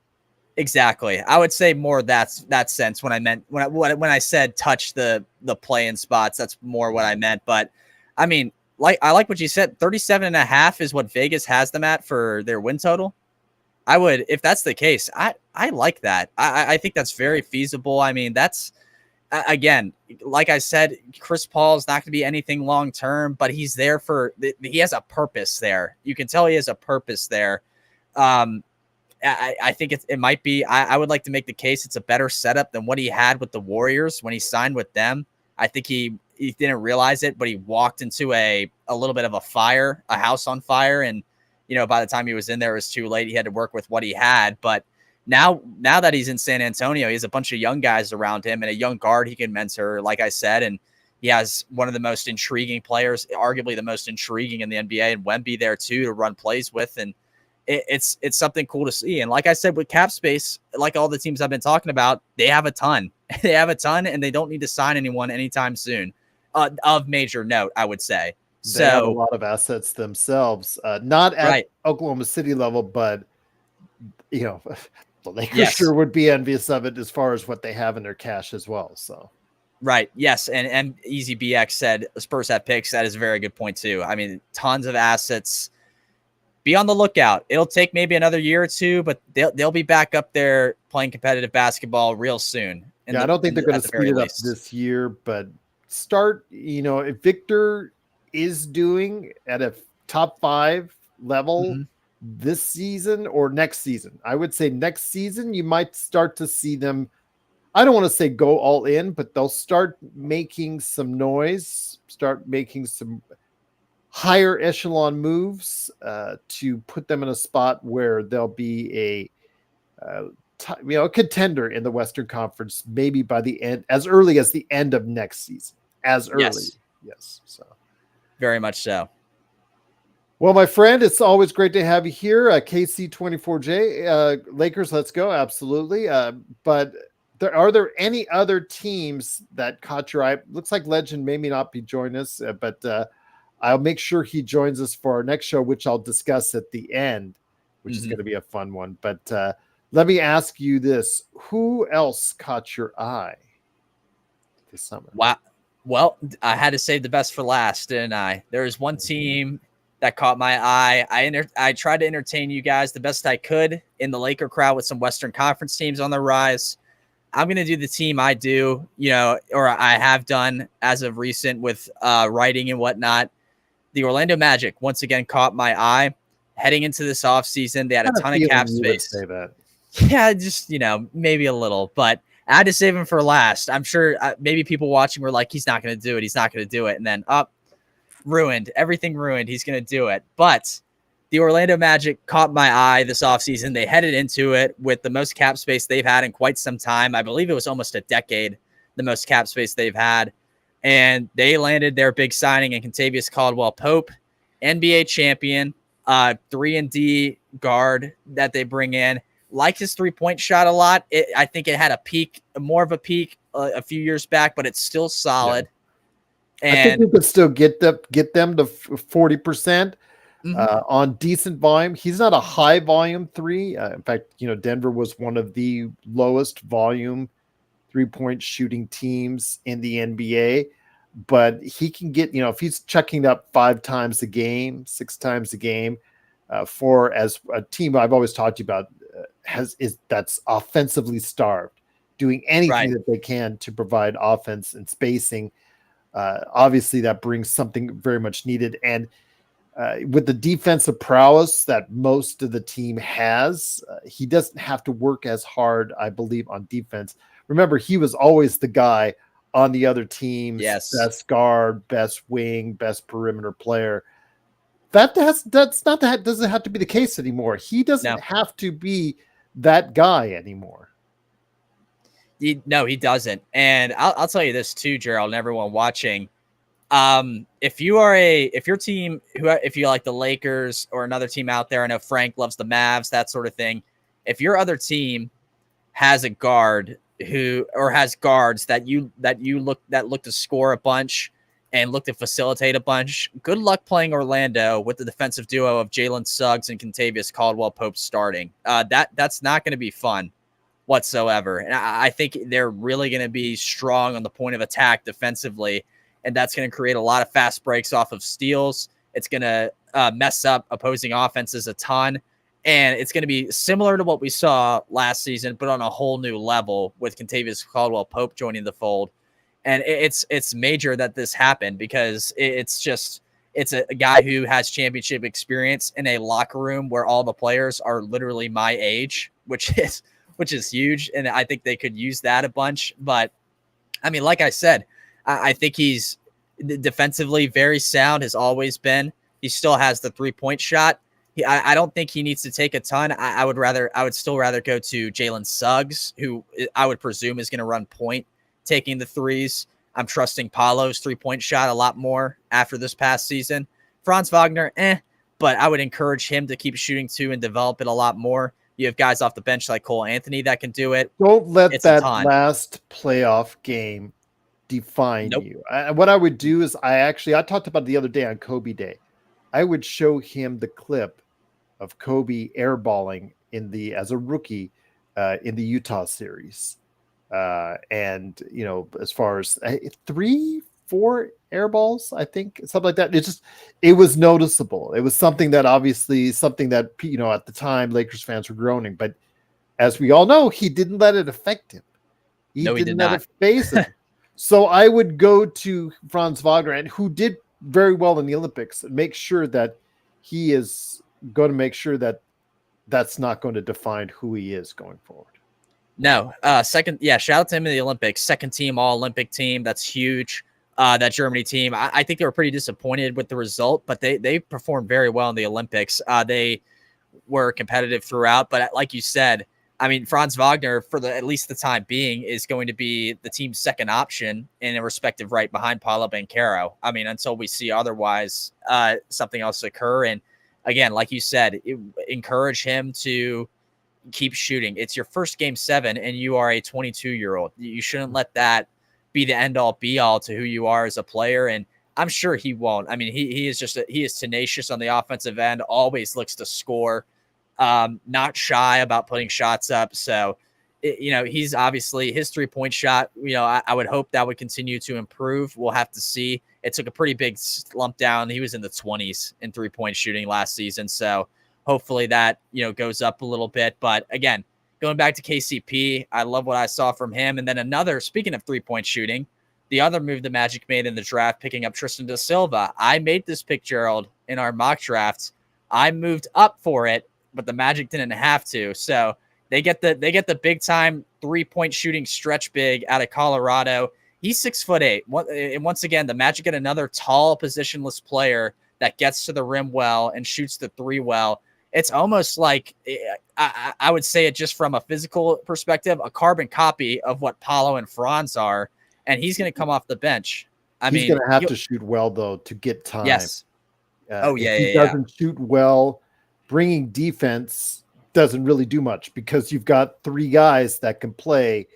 Exactly. I would say more that sense when I said touch the play in spots. That's more what I meant. But I mean, I like what you said. 37.5 is what Vegas has them at for their win total. I would, if that's the case, I like that. I think that's very feasible. I mean, that's again, like I said, Chris Paul is not going to be anything long term, but he's there he has a purpose there. You can tell he has a purpose there. I think it might be. I would like to make the case it's a better setup than what he had with the Warriors when he signed with them. I think he didn't realize it, but he walked into a little bit of a house on fire, and by the time he was in there, it was too late. He had to work with what he had. But now that he's in San Antonio, he has a bunch of young guys around him and a young guard he can mentor, like I said, and he has one of the most intriguing players, arguably the most intriguing in the NBA, and Wemby there too to run plays with, and it's something cool to see. And like I said, with cap space, like all the teams I've been talking about, they have a ton. They have a ton, and they don't need to sign anyone anytime soon of major note, I would say. They have a lot of assets themselves, not at Oklahoma City level, but the Lakers sure would be envious of it as far as what they have in their cash as well. So. Right. Yes. And Easy BX said Spurs have picks. That is a very good point too. I mean, tons of assets. Be on the lookout. It'll take maybe another year or two, but they'll be back up there playing competitive basketball real soon. I don't think they're going to speed it up this year, but start, if Victor is doing at a top 5 level this season or next season, I would say next season, you might start to see them. I don't want to say go all in, but they'll start making some noise, start making some higher echelon moves to put them in a spot where they'll be a contender in the Western Conference, maybe by the end, as early as the end of next season. As early, yes. So very much so. Well, my friend, it's always great to have you here. KC24J, Lakers, let's go. Absolutely. But are there any other teams that caught your eye? Looks like Legend may not be joining us, but I'll make sure he joins us for our next show, which I'll discuss at the end, which is going to be a fun one. But let me ask you this. Who else caught your eye this summer? Wow. Well, I had to save the best for last, didn't I? There was one team that caught my eye. I tried to entertain you guys the best I could in the Laker crowd with some Western Conference teams on the rise. I'm going to do the team I do, or I have done as of recent with writing and whatnot. The Orlando Magic once again caught my eye. Heading into this offseason, they had a ton of cap space. Say that. Yeah, just, maybe a little, but I had to save him for last. I'm sure maybe people watching were like, he's not going to do it. He's not going to do it. And then ruined. Everything ruined. He's going to do it. But the Orlando Magic caught my eye this offseason. They headed into it with the most cap space they've had in quite some time. I believe it was almost a decade, the most cap space they've had. And they landed their big signing in Kentavious Caldwell-Pope, NBA champion, 3-and-D guard that they bring in. Like his three-point shot a lot. I think it had a peak, more of a peak a few years back, but it's still solid. Yeah. And I think we could still get them to 40% on decent volume. He's not a high volume three. In fact, Denver was one of the lowest volume 3-point shooting teams in the NBA, but he can get, if he's checking up 5 times a game, 6 times a game, for as a team I've always talked to you about, that's offensively starved, doing anything that they can to provide offense and spacing. Obviously that brings something very much needed. And with the defensive prowess that most of the team has, he doesn't have to work as hard, I believe, on defense. Remember, he was always the guy on the other team's best guard, best wing, best perimeter player. Doesn't have to be the case anymore. He doesn't have to be that guy anymore. he doesn't. And I'll tell you this too, Gerald, and everyone watching. If you like the Lakers or another team out there, I know Frank loves the Mavs, that sort of thing. If your other team has a guard has guards that look to score a bunch and look to facilitate a bunch, good luck playing Orlando with the defensive duo of Jalen Suggs and Kentavious Caldwell-Pope starting. That's not going to be fun whatsoever. And I think they're really going to be strong on the point of attack defensively, and that's going to create a lot of fast breaks off of steals. It's going to mess up opposing offenses a ton, and it's going to be similar to what we saw last season, but on a whole new level with Kentavious Caldwell-Pope joining the fold. And it's major that this happened because it's a guy who has championship experience in a locker room where all the players are literally my age, which is huge. And I think they could use that a bunch. But I mean, like I said, I think he's defensively very sound, has always been. He still has the 3-point shot. I don't think he needs to take a ton. I would still rather go to Jalen Suggs, who I would presume is going to run point, taking the threes. I'm trusting Paolo's 3-point shot a lot more after this past season. Franz Wagner, but I would encourage him to keep shooting too and develop it a lot more. You have guys off the bench like Cole Anthony that can do it. Don't let that last playoff game define you. What I would do is I talked about it the other day on Kobe Day. I would show him the clip of Kobe airballing as a rookie in the Utah series. And as far as 3-4 air balls, I think something like that. It was noticeable. It was something that at the time Lakers fans were groaning, but as we all know, he didn't let it affect him. He didn't let it phase him. So I would go to Franz Wagner, and who did very well in the Olympics, and make sure that he is going to make sure that that's not going to define who he is going forward. No, shout out to him in the Olympics. Second team All-Olympic team. That's huge. That Germany team. I think they were pretty disappointed with the result, but they performed very well in the Olympics. They were competitive throughout, but like you said, I mean, Franz Wagner, for at least the time being, is going to be the team's second option in a respective right behind Paolo Banchero. I mean, until we see otherwise, something else occur. And again, like you said, encourage him to keep shooting. It's your first game 7 and you are a 22-year-old. You shouldn't let that be the end all be all to who you are as a player. And I'm sure he won't. I mean, he is tenacious on the offensive end, always looks to score, not shy about putting shots up. So, he's obviously his 3-point shot, I would hope that would continue to improve. We'll have to see. It took a pretty big slump down. He was in the 20s in 3-point shooting last season. So hopefully that, goes up a little bit. But again, going back to KCP, I love what I saw from him. And then speaking of 3-point shooting, the other move the Magic made in the draft, picking up Tristan da Silva. I made this pick, Gerald, in our mock drafts. I moved up for it, but the Magic didn't have to. So they get the big time 3-point shooting stretch big out of Colorado. He's 6'8". And once again, the Magic get another tall, positionless player that gets to the rim well and shoots the 3 well. It's almost like, I would say it just from a physical perspective, a carbon copy of what Paolo and Franz are, and he's going to come off the bench. He's going to have to shoot well, though, to get time. Yes. If he doesn't shoot well, bringing defense doesn't really do much because you've got 3 guys that can play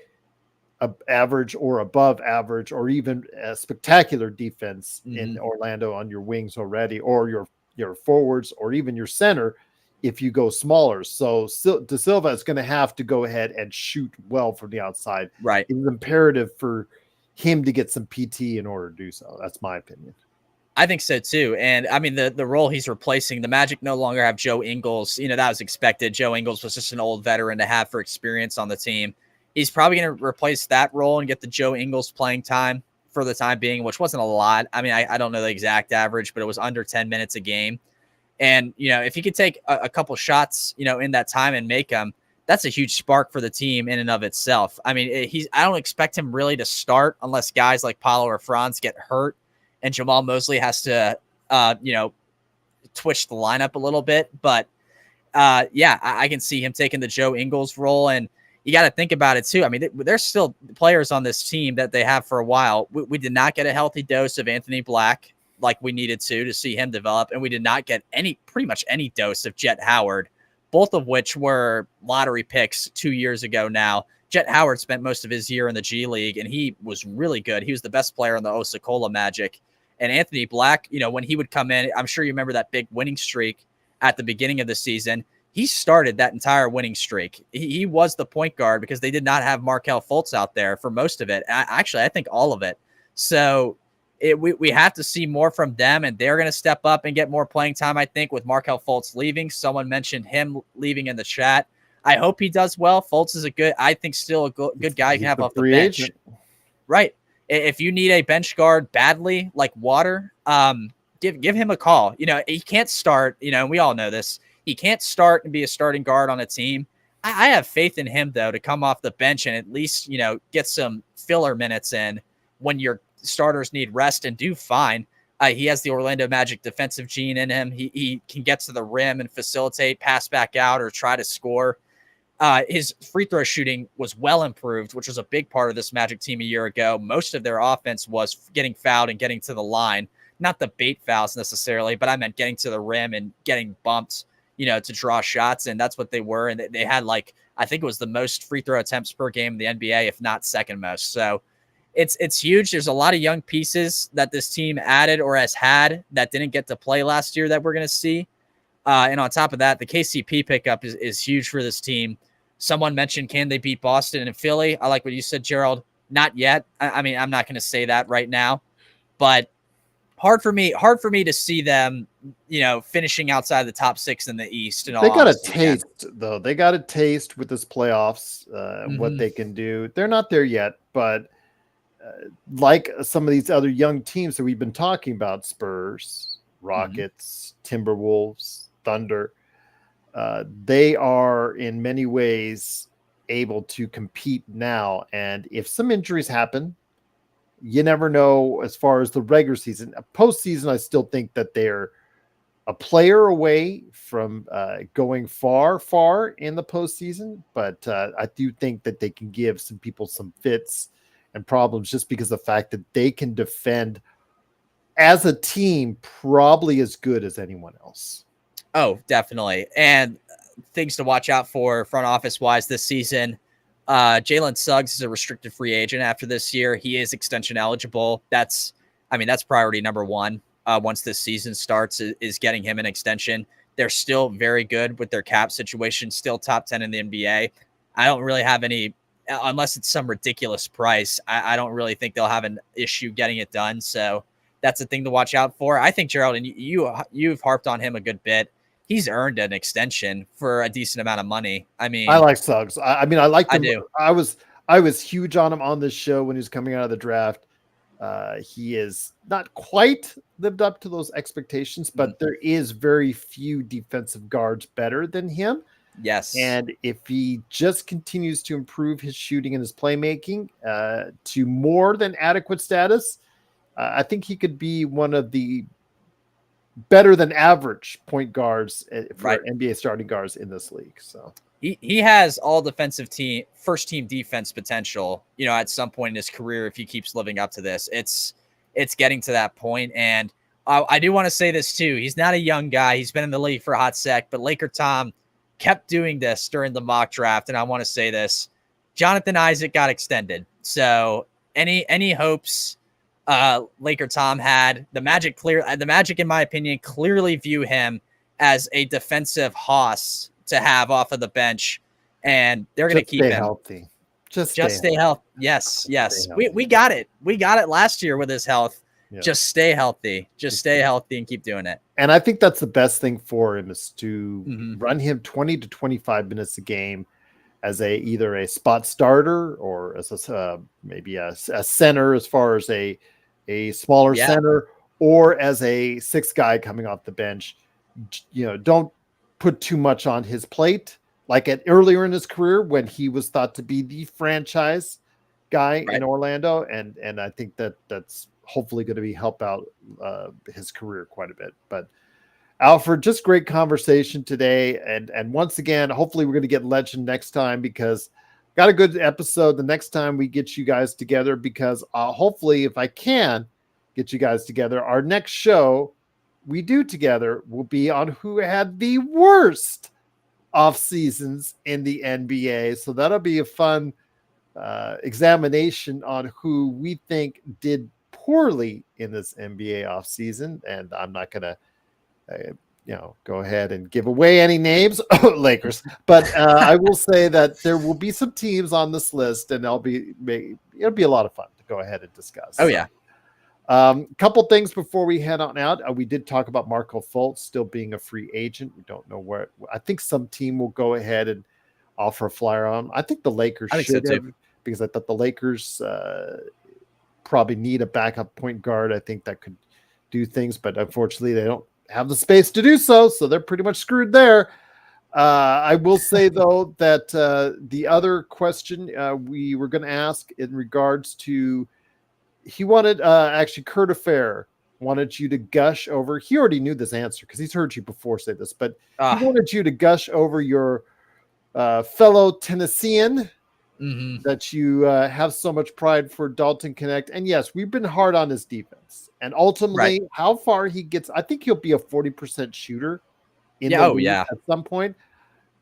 average or above average or even a spectacular defense in Orlando on your wings already, or your forwards, or even your center if you go smaller. So Da Silva is going to have to go ahead and shoot well from the outside. Right. It's imperative for him to get some PT in order to do so. That's my opinion. I think so too. And I mean, the role he's replacing, the Magic no longer have Joe Ingles. That was expected. Joe Ingles was just an old veteran to have for experience on the team. He's probably going to replace that role and get the Joe Ingles playing time for the time being, which wasn't a lot. I mean, I don't know the exact average, but it was under 10 minutes a game. And, if he could take a couple shots, in that time and make them, that's a huge spark for the team in and of itself. I mean, I don't expect him really to start unless guys like Paolo or Franz get hurt and Jamal Mosley has to, twitch the lineup a little bit. But, I can see him taking the Joe Ingles role. And, you got to think about it too. I mean, there's still players on this team that they have for a while. We did not get a healthy dose of Anthony Black like we needed to see him develop. And we did not get pretty much any dose of Jet Howard, both of which were lottery picks 2 years ago now. Jet Howard spent most of his year in the G League, and he was really good. He was the best player in the Osakola Magic. And Anthony Black, when he would come in, I'm sure you remember that big winning streak at the beginning of the season. He started that entire winning streak. He was the point guard because they did not have Markelle Fultz out there for most of it. Actually, I think all of it. So we have to see more from them, and they're going to step up and get more playing time, I think, with Markelle Fultz leaving. Someone mentioned him leaving in the chat. I hope he does well. Fultz is still a good guy you can have off the bench. Agent. Right. If you need a bench guard badly, like water, give him a call. He can't start, and we all know this. He can't start and be a starting guard on a team. I have faith in him, though, to come off the bench and at least, get some filler minutes in when your starters need rest and do fine. He has the Orlando Magic defensive gene in him. He can get to the rim and facilitate, pass back out, or try to score. His free throw shooting was well improved, which was a big part of this Magic team a year ago. Most of their offense was getting fouled and getting to the line. Not the bait fouls necessarily, but I meant getting to the rim and getting bumped, to draw shots, and that's what they were. And they had I think it was the most free throw attempts per game in the NBA, if not second most. So it's huge. There's a lot of young pieces that this team added or has had that didn't get to play last year that we're going to see. And on top of that, the KCP pickup is huge for this team. Someone mentioned, can they beat Boston and Philly? I like what you said, Gerald. Not yet. I mean, I'm not going to say that right now, but hard for me to see them, finishing outside the top 6 in the East. And they got a taste, though. They got a taste with this playoffs, what they can do. They're not there yet, but like some of these other young teams that we've been talking about, Spurs, Rockets, Timberwolves, Thunder, they are in many ways able to compete now. And if some injuries happen, you never know as far as the regular season. Postseason, I still think that they're a player away from going far in the postseason. But I do think that they can give some people some fits and problems just because of the fact that they can defend as a team probably as good as anyone else. Oh, definitely. And things to watch out for front office wise this season. Jalen Suggs is a restricted free agent after this year. He is extension eligible. That's priority number one. Once this season starts, is getting him an extension. They're still very good with their cap situation, still top 10 in the NBA. I don't really have any, unless it's some ridiculous price, I don't really think they'll have an issue getting it done. So that's a thing to watch out for. I think, Gerald, and you've harped on him a good bit. He's earned an extension for a decent amount of money. I mean, I like Suggs. I like him. I do. I was huge on him on this show when he was coming out of the draft. He is not quite lived up to those expectations, but there is very few defensive guards better than him. Yes. And if he just continues to improve his shooting and his playmaking to more than adequate status, I think he could be one of the better than average point guards for NBA starting guards in this league. So he has all defensive team, first team defense potential, at some point in his career, if he keeps living up to this. It's getting to that point. And I do want to say this too. He's not a young guy. He's been in the league for a hot sec, but Laker Tom kept doing this during the mock draft. And I want to say this, Jonathan Isaac got extended. So any hopes Laker Tom had, the Magic, in my opinion, clearly view him as a defensive hoss to have off of the bench, and they're going to keep him healthy. Just stay healthy. Yes. We got it. We got it last year with his health. Yeah. Just stay healthy. Just stay healthy and keep doing it. And I think that's the best thing for him is to run him 20 to 25 minutes a game as either a spot starter or as maybe a center, as far as a smaller center, or as a sixth guy coming off the bench. Don't put too much on his plate, like earlier in his career when he was thought to be the franchise guy in Orlando. And I think that's hopefully going to help out his career quite a bit. But Alfred, just great conversation today. And once again, hopefully we're going to get Legend next time, because got a good episode the next time we get you guys together, because hopefully, if I can get you guys together, our next show we do together will be on who had the worst off seasons in the NBA. So that'll be a fun examination on who we think did poorly in this NBA off season. And I'm not going to go ahead and give away any names, Lakers. But I will say that there will be some teams on this list, and it'll be a lot of fun to go ahead and discuss. Oh, yeah. Couple things before we head on out. We did talk about Marco Fultz still being a free agent. We don't know where. I think some team will go ahead and offer a flyer on him. I think the Lakers should have, because I thought the Lakers probably need a backup point guard. I think that could do things, but unfortunately they don't have the space to do so, so they're pretty much screwed there. I will say, though, that the other question we were going to ask in regards to, he wanted, actually, Kurt Affair wanted you to gush over, he already knew this answer because he's heard you before say this, but he wanted you to gush over your fellow Tennessean, that you have so much pride for Dalton Connect. And yes, we've been hard on his defense. And ultimately, how far he gets, I think he'll be a 40% shooter in the league at some point.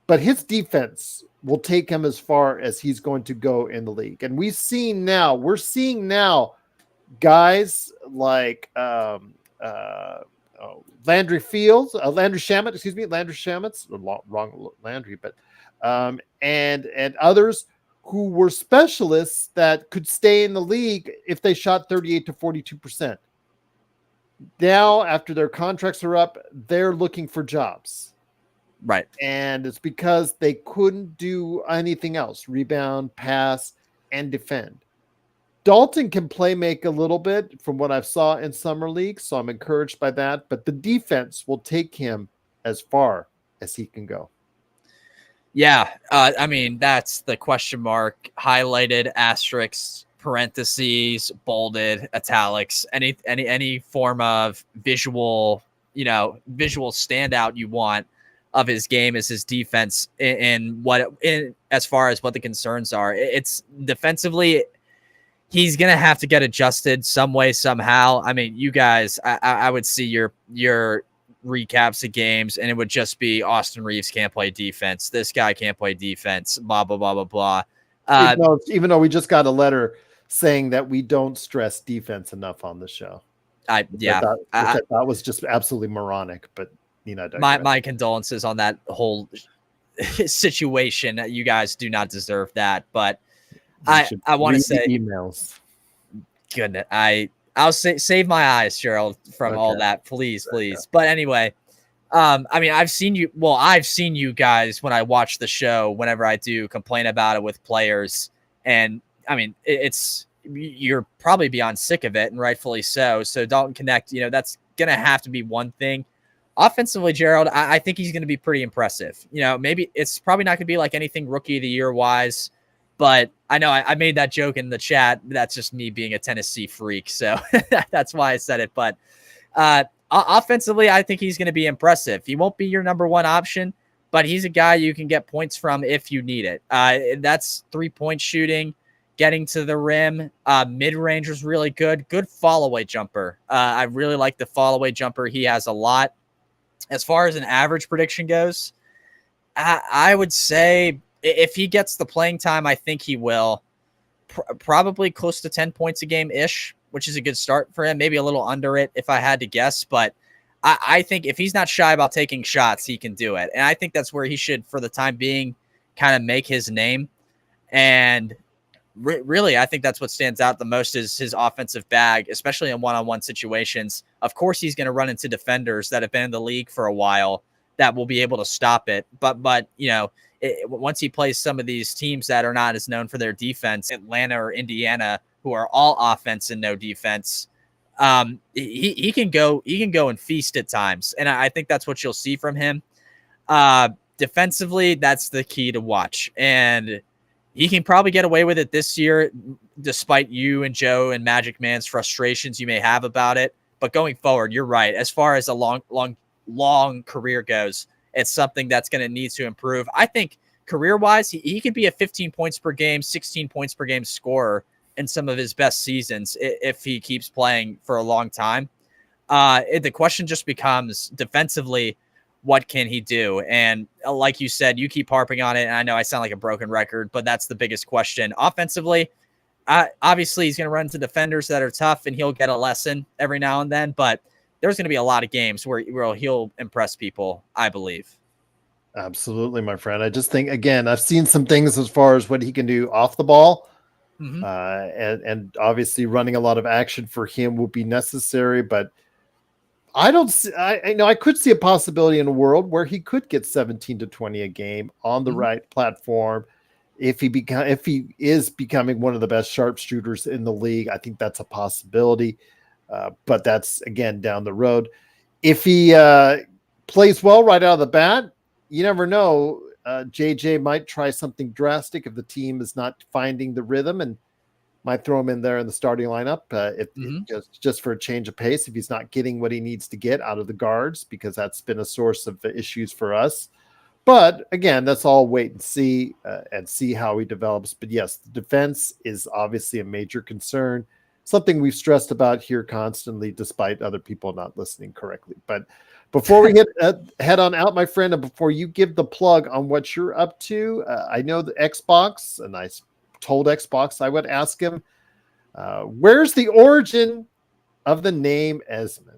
But his defense will take him as far as he's going to go in the league. And we're seeing now guys like Landry Shamet, wrong Landry, but and others who were specialists that could stay in the league if they shot 38 to 42%. Now, after their contracts are up, they're looking for jobs. Right. And it's because they couldn't do anything else, rebound, pass, and defend. Dalton can play make a little bit from what I've saw in summer league, so I'm encouraged by that. But the defense will take him as far as he can go. Yeah, I mean, that's the question mark, highlighted, asterisks, parentheses, bolded, italics, any form of visual standout you want of his game is his defense. As far as what the concerns are, it's defensively, he's gonna have to get adjusted some way, somehow. I mean, you guys, I would see your recaps of games, and it would just be Austin Reeves can't play defense. This guy can't play defense. Blah blah blah blah blah. Even though we just got a letter saying that we don't stress defense enough on the show. I thought was just absolutely moronic. But my condolences on that whole situation. You guys do not deserve that. But I want to say emails. Goodness, I'll save my eyes, Gerald, from all that. Please. But anyway, I mean, I've seen you guys when I watch the show, whenever I do complain about it with players. And I mean, you're probably beyond sick of it, and rightfully so. So Dalton Connect, that's going to have to be one thing. Offensively, Gerald, I think he's going to be pretty impressive. Maybe it's probably not going to be like anything rookie of the year wise. But I know I made that joke in the chat. That's just me being a Tennessee freak. So that's why I said it. But offensively, I think he's going to be impressive. He won't be your number one option, but he's a guy you can get points from if you need it. That's 3-point shooting, getting to the rim. Mid-range was really good. Good fall-away jumper. I really like the fall-away jumper. He has a lot. As far as an average prediction goes, I would say if he gets the playing time, I think he will. Probably close to 10 points a game-ish, which is a good start for him. Maybe a little under it if I had to guess. But I think if he's not shy about taking shots, he can do it. And I think that's where he should, for the time being, kind of make his name. And really, I think that's what stands out the most is his offensive bag, especially in one-on-one situations. Of course, he's going to run into defenders that have been in the league for a while that will be able to stop it. But once he plays some of these teams that are not as known for their defense, Atlanta or Indiana, who are all offense and no defense, he can go and feast at times. And I think that's what you'll see from him. Defensively, that's the key to watch. And he can probably get away with it this year, despite you and Joe and Magic Man's frustrations you may have about it. But going forward, you're right. As far as a long career goes, it's something that's going to need to improve. I think career-wise, he could be a 15 points per game, 16 points per game scorer in some of his best seasons if he keeps playing for a long time. The question just becomes defensively, what can he do? And like you said, you keep harping on it, and I know I sound like a broken record, but that's the biggest question. Offensively, obviously he's going to run into defenders that are tough, and he'll get a lesson every now and then, but there's going to be a lot of games where he'll impress people, I believe. Absolutely, my friend. I just think, again, I've seen some things as far as what he can do off the ball. Mm-hmm. And obviously running a lot of action for him will be necessary, but I don't see, I know I could see a possibility in a world where he could get 17 to 20 a game on the right platform. If he is becoming one of the best sharpshooters in the league, I think that's a possibility. But that's, again, down the road. If he plays well right out of the bat, you never know. JJ might try something drastic if the team is not finding the rhythm, and might throw him in there in the starting lineup just for a change of pace if he's not getting what he needs to get out of the guards, because that's been a source of issues for us. But again, that's all wait and see how he develops. But yes, the defense is obviously a major concern, something we've stressed about here constantly, despite other people not listening correctly. But before we head on out, my friend, and before you give the plug on what you're up to, I know the Xbox, and I told Xbox I would ask him, where's the origin of the name Ezman?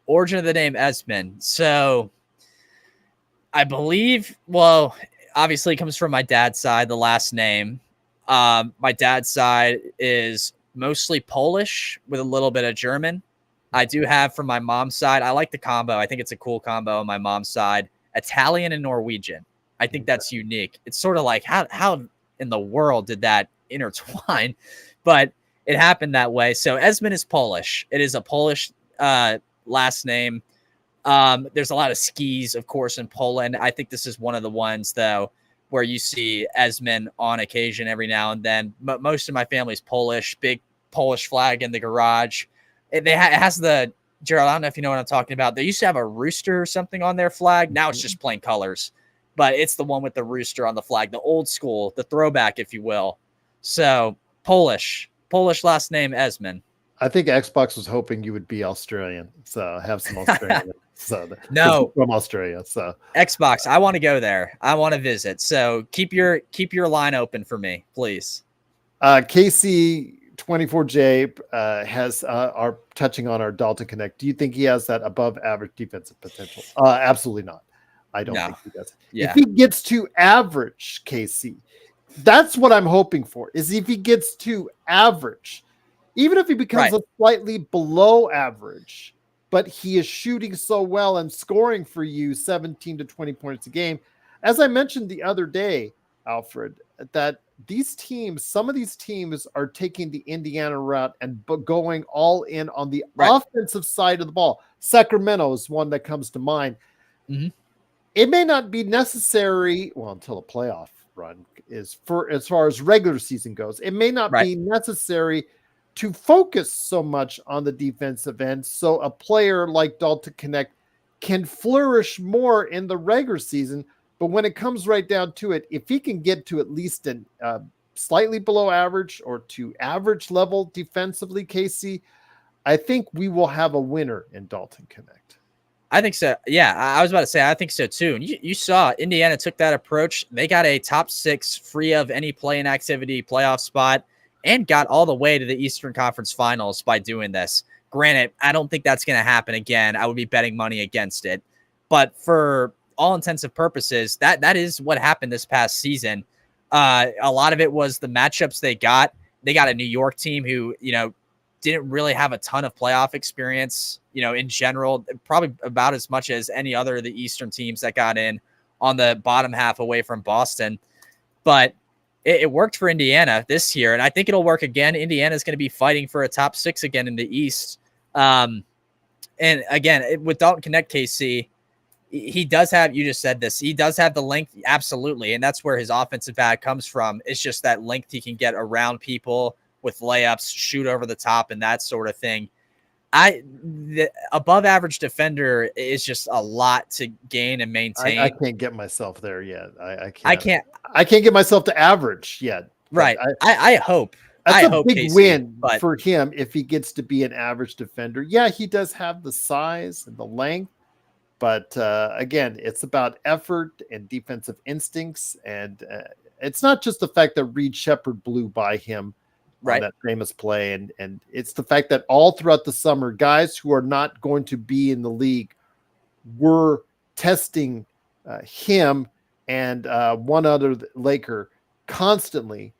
Origin of the name Ezman. So I believe, well, obviously it comes from my dad's side, the last name. My dad's side is mostly Polish with a little bit of German. I do have from my mom's side, I like the combo. I think it's a cool combo on my mom's side. Italian and Norwegian. I think that's unique. It's sort of like, how in the world did that intertwine? But it happened that way. So Ezman is Polish. It is a Polish last name. There's a lot of skis, of course, in Poland. I think this is one of the ones, though, where you see Ezman on occasion every now and then. But most of my family's Polish, big Polish flag in the garage. It has the, Gerald, I don't know if you know what I'm talking about. They used to have a rooster or something on their flag. Now it's just plain colors. But it's the one with the rooster on the flag, the old school, the throwback, if you will. So Polish last name Ezman. I think Xbox was hoping you would be Australian, so have some Australian. No, from Australia. So Xbox, I want to go there. I want to visit. So keep your line open for me, please. KC24J has are touching on our Dalton Connect. Do you think he has that above average defensive potential? Absolutely not. I don't think he does. Yeah. If he gets to average, KC, that's what I'm hoping for. Is if he gets to average, even if he becomes a slightly below average, but he is shooting so well and scoring for you 17 to 20 points a game. As I mentioned the other day, Alfred, that these teams, some of these teams are taking the Indiana route and going all in on the offensive side of the ball. Sacramento is one that comes to mind. Mm-hmm. It may not be necessary, well, until the playoff run is for as far as regular season goes. It may not be necessary to focus so much on the defensive end, so a player like Dalton Connect can flourish more in the regular season. But when it comes right down to it, if he can get to at least a slightly below average or to average level defensively, Casey, I think we will have a winner in Dalton Connect. I think so. Yeah, I was about to say, I think so too. And you saw Indiana took that approach. They got a top 6 free of any play-in activity playoff spot and got all the way to the Eastern Conference Finals by doing this. Granted, I don't think that's going to happen again. I would be betting money against it. But for all intensive purposes, that is what happened this past season. A lot of it was the matchups they got. They got a New York team who, didn't really have a ton of playoff experience, in general, probably about as much as any other of the Eastern teams that got in on the bottom half away from Boston. But it worked for Indiana this year, and I think it'll work again. Indiana is going to be fighting for a top 6 again in the East. And again, with Dalton Connect, KC, he does have, you just said this, he does have the length, absolutely, and that's where his offensive bag comes from. It's just that length he can get around people with layups, shoot over the top, and that sort of thing. The above average defender is just a lot to gain and maintain. I can't get myself there yet. I I can't. can't. I can't get myself to average yet. Right. I hope. That's I a hope big KC, win but for him if he gets to be an average defender. Yeah, he does have the size and the length, but again, it's about effort and defensive instincts, and it's not just the fact that Reed Shepherd blew by him on right. that famous play, and it's the fact that all throughout the summer, guys who are not going to be in the league were testing him and one other Laker constantly,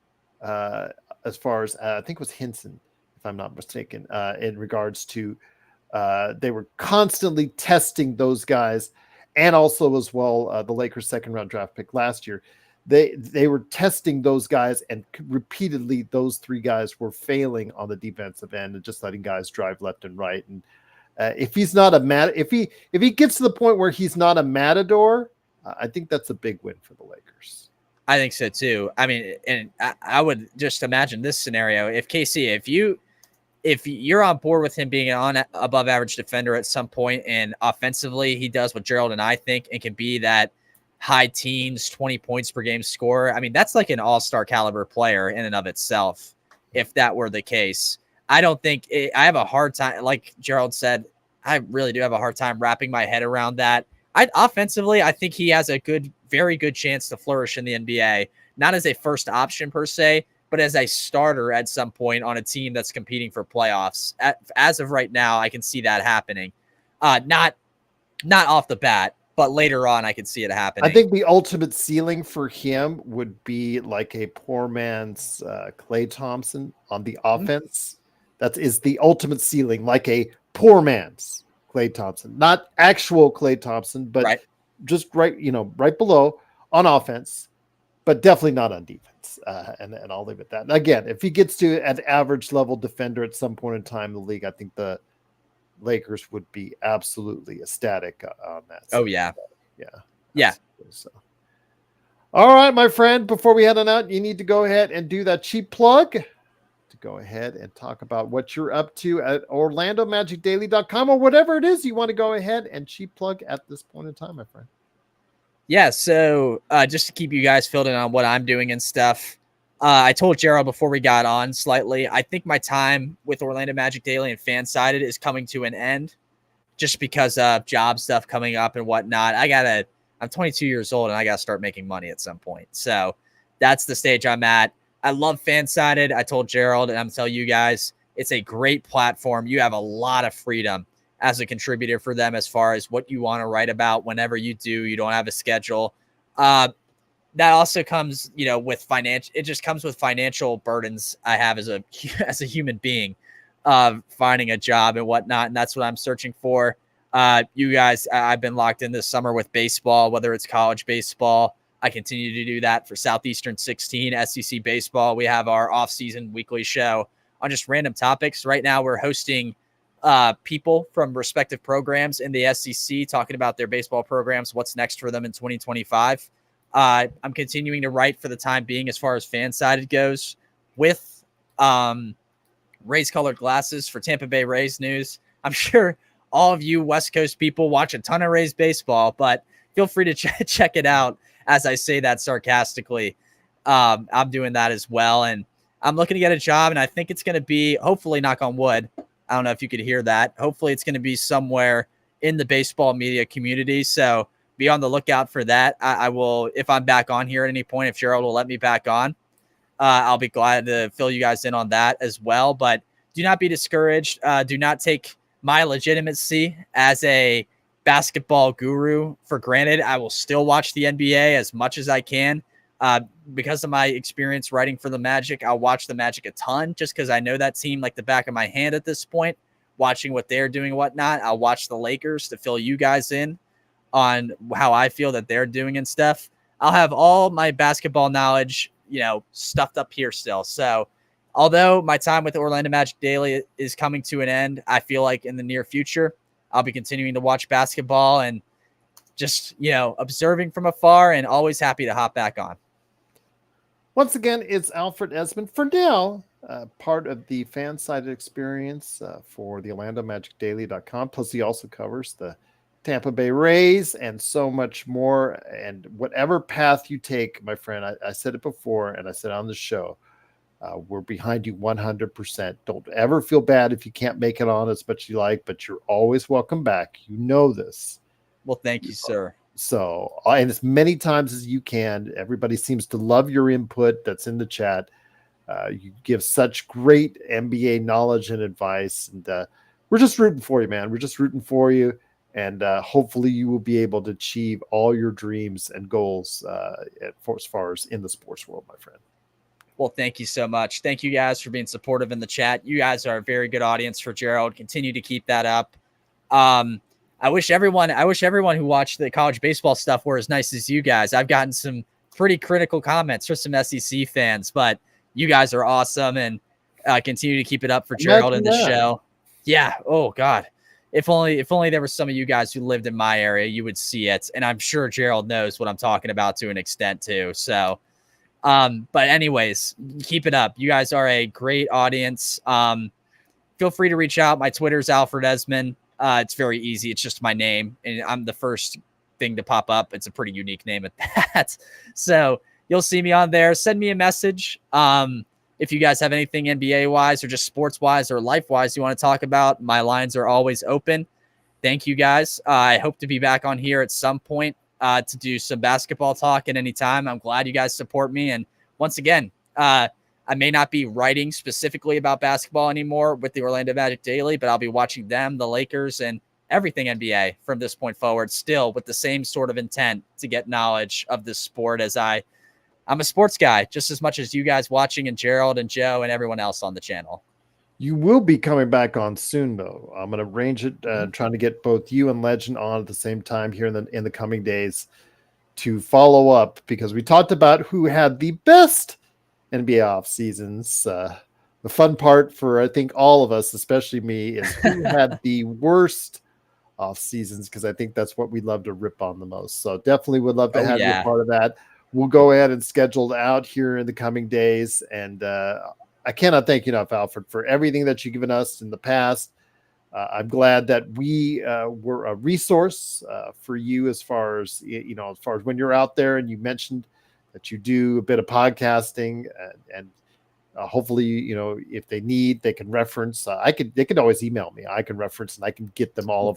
as far as I think it was Henson, if I'm not mistaken, in regards to they were constantly testing those guys, and also as well the Lakers' second round draft pick last year. They were testing those guys, and repeatedly those three guys were failing on the defensive end and just letting guys drive left and right. And if he's not if he gets to the point where he's not a matador, I think that's a big win for the Lakers. I think so too. I mean, and I would just imagine this scenario: if KC, if you're on board with him being an above average defender at some point, and offensively he does what Gerald and I think and can be that high teens, 20 points per game scorer. I mean, that's like an all-star caliber player in and of itself. If that were the case, I don't think I have a hard time. Like Gerald said, I really do have a hard time wrapping my head around that. Offensively, I think he has a very good chance to flourish in the NBA, not as a first option per se, but as a starter at some point on a team that's competing for playoffs. As of right now, I can see that happening. Not off the bat, but later on, I can see it happening. I think the ultimate ceiling for him would be like a poor man's Klay Thompson on the offense. That is the ultimate ceiling, like a poor man's Klay Thompson, not actual Klay Thompson, but just right below on offense, but definitely not on defense. And I'll leave it at that. And again, if he gets to an average level defender at some point in time in the league, I think the Lakers would be absolutely ecstatic on that. Oh yeah. Yeah. So. All right, my friend, before we head on out, you need to go ahead and do that cheap plug to go ahead and talk about what you're up to at OrlandoMagicDaily.com or whatever it is you want to go ahead and cheap plug at this point in time, my friend. Yeah, so just to keep you guys filled in on what I'm doing and stuff, I told Gerald before we got on slightly, I think my time with Orlando Magic Daily and Fansided is coming to an end just because of job stuff coming up and whatnot. I'm 22 years old and I got to start making money at some point. So that's the stage I'm at. I love Fansided. I told Gerald and I'm telling you guys, it's a great platform. You have a lot of freedom as a contributor for them as far as what you want to write about whenever you do. You don't have a schedule. That also comes, with financial. It just comes with financial burdens I have as a human being, finding a job and whatnot, and that's what I'm searching for. You guys, I've been locked in this summer with baseball, whether it's college baseball. I continue to do that for Southeastern 16, SEC baseball. We have our off-season weekly show on just random topics. Right now, we're hosting people from respective programs in the SEC talking about their baseball programs, what's next for them in 2025. I'm continuing to write for the time being as far as Fansided goes with Rays colored glasses for Tampa Bay Rays news. I'm sure all of you West Coast people watch a ton of Rays baseball, but feel free to check it out as I say that sarcastically. I'm doing that as well, and I'm looking to get a job, and I think it's going to be, hopefully, knock on wood, I don't know if you could hear that, hopefully it's going to be somewhere in the baseball media community, so be on the lookout for that. I will, if I'm back on here at any point, if Gerald will let me back on, I'll be glad to fill you guys in on that as well. But do not be discouraged. Do not take my legitimacy as a basketball guru for granted. I will still watch the NBA as much as I can. Because of my experience writing for the Magic, I'll watch the Magic a ton just because I know that team like the back of my hand at this point, watching what they're doing and whatnot. I'll watch the Lakers to fill you guys in on how I feel that they're doing and stuff. I'll have all my basketball knowledge, stuffed up here still. So although my time with Orlando Magic Daily is coming to an end, I feel like in the near future, I'll be continuing to watch basketball and just, observing from afar and always happy to hop back on. Once again, it's Alfred Ezman. For now, part of the fan-sided experience for the OrlandoMagicDaily.com. Plus, he also covers the Tampa Bay Rays and so much more. And whatever path you take, my friend, I said it before and I said on the show, we're behind you 100%. Don't ever feel bad if you can't make it on as much as you like, but you're always welcome back. You know this. Well, thank you, sir. So, and as many times as you can, everybody seems to love your input that's in the chat. You give such great NBA knowledge and advice, and we're just rooting for you, man. We're just rooting for you, and hopefully you will be able to achieve all your dreams and goals as far as in the sports world, my friend. Well, thank you so much. Thank you guys for being supportive in the chat. You guys are a very good audience for Gerald. Continue to keep that up. I wish everyone who watched the college baseball stuff were as nice as you guys. I've gotten some pretty critical comments from some SEC fans, but you guys are awesome, and continue to keep it up for Gerald and the show. Yeah. Oh God. If only there were some of you guys who lived in my area, you would see it. And I'm sure Gerald knows what I'm talking about to an extent too. So, but anyways, keep it up. You guys are a great audience. Feel free to reach out. My Twitter's Alfred Ezman. It's very easy. It's just my name, and I'm the first thing to pop up. It's a pretty unique name at that. So you'll see me on there. Send me a message. If you guys have anything NBA wise or just sports wise or life wise you want to talk about, my lines are always open. Thank you guys. I hope to be back on here at some point to do some basketball talk at any time. I'm glad you guys support me. And once again, I may not be writing specifically about basketball anymore with the Orlando Magic Daily, but I'll be watching them, the Lakers, and everything NBA from this point forward, still with the same sort of intent to get knowledge of this sport, as I'm a sports guy just as much as you guys watching, and Gerald and Joe and everyone else on the channel. You will be coming back on soon, though. I'm going to arrange it, trying to get both you and Legend on at the same time here in the coming days to follow up, because we talked about who had the best NBA off seasons. The fun part for I think all of us, especially me, is who had the worst off seasons, because I think that's what we love to rip on the most. So definitely would love to have you a part of that. We'll go ahead and schedule it out here in the coming days. And I cannot thank you enough, Alfred, for everything that you've given us in the past. I'm glad that we were a resource for you as far as when you're out there, and you mentioned that you do a bit of podcasting, and hopefully, if they need, they can reference. They could always email me. I can reference, and I can get them all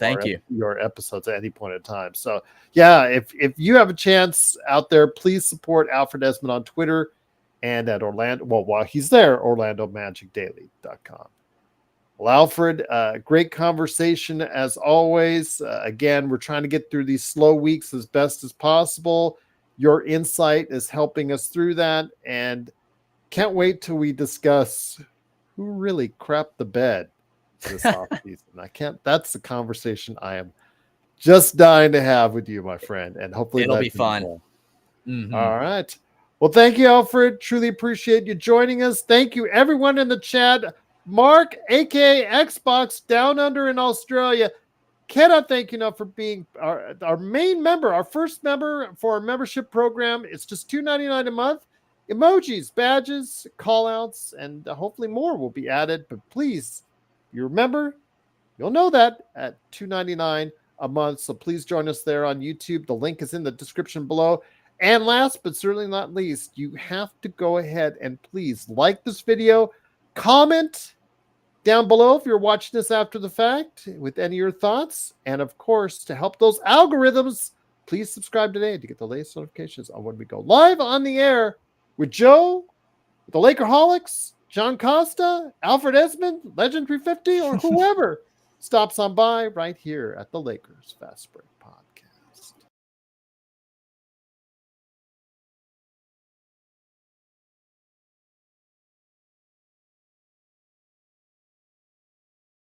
your episodes at any point in time. So yeah, if you have a chance out there, please support Alfred Ezman on Twitter and at Orlando. Well, while he's there, OrlandoMagicDaily.com. Well, Alfred, great conversation as always. Again, we're trying to get through these slow weeks as best as possible. Your insight is helping us through that, and can't wait till we discuss who really crapped the bed this offseason. That's the conversation I am just dying to have with you, my friend, and hopefully it'll be fun. Mm-hmm. All right. Well, thank you, Alfred. Truly appreciate you joining us. Thank you, everyone in the chat. Mark, aka Xbox, down under in Australia. Cannot thank you enough for being our main member, our first member for our membership program. It's just $2.99 a month. Emojis, badges, call-outs, and hopefully more will be added. But please, you remember, you'll know that at $2.99 a month. So please join us there on YouTube. The link is in the description below. And last but certainly not least, you have to go ahead and please like this video, comment down below if you're watching this after the fact with any of your thoughts. And of course, to help those algorithms, please subscribe today to get the latest notifications on when we go live on the air with Joe, with the Lakerholics, John Costa, Alfred Ezman, Legend 350, or whoever stops on by right here at the Lakers Fast Break Pod.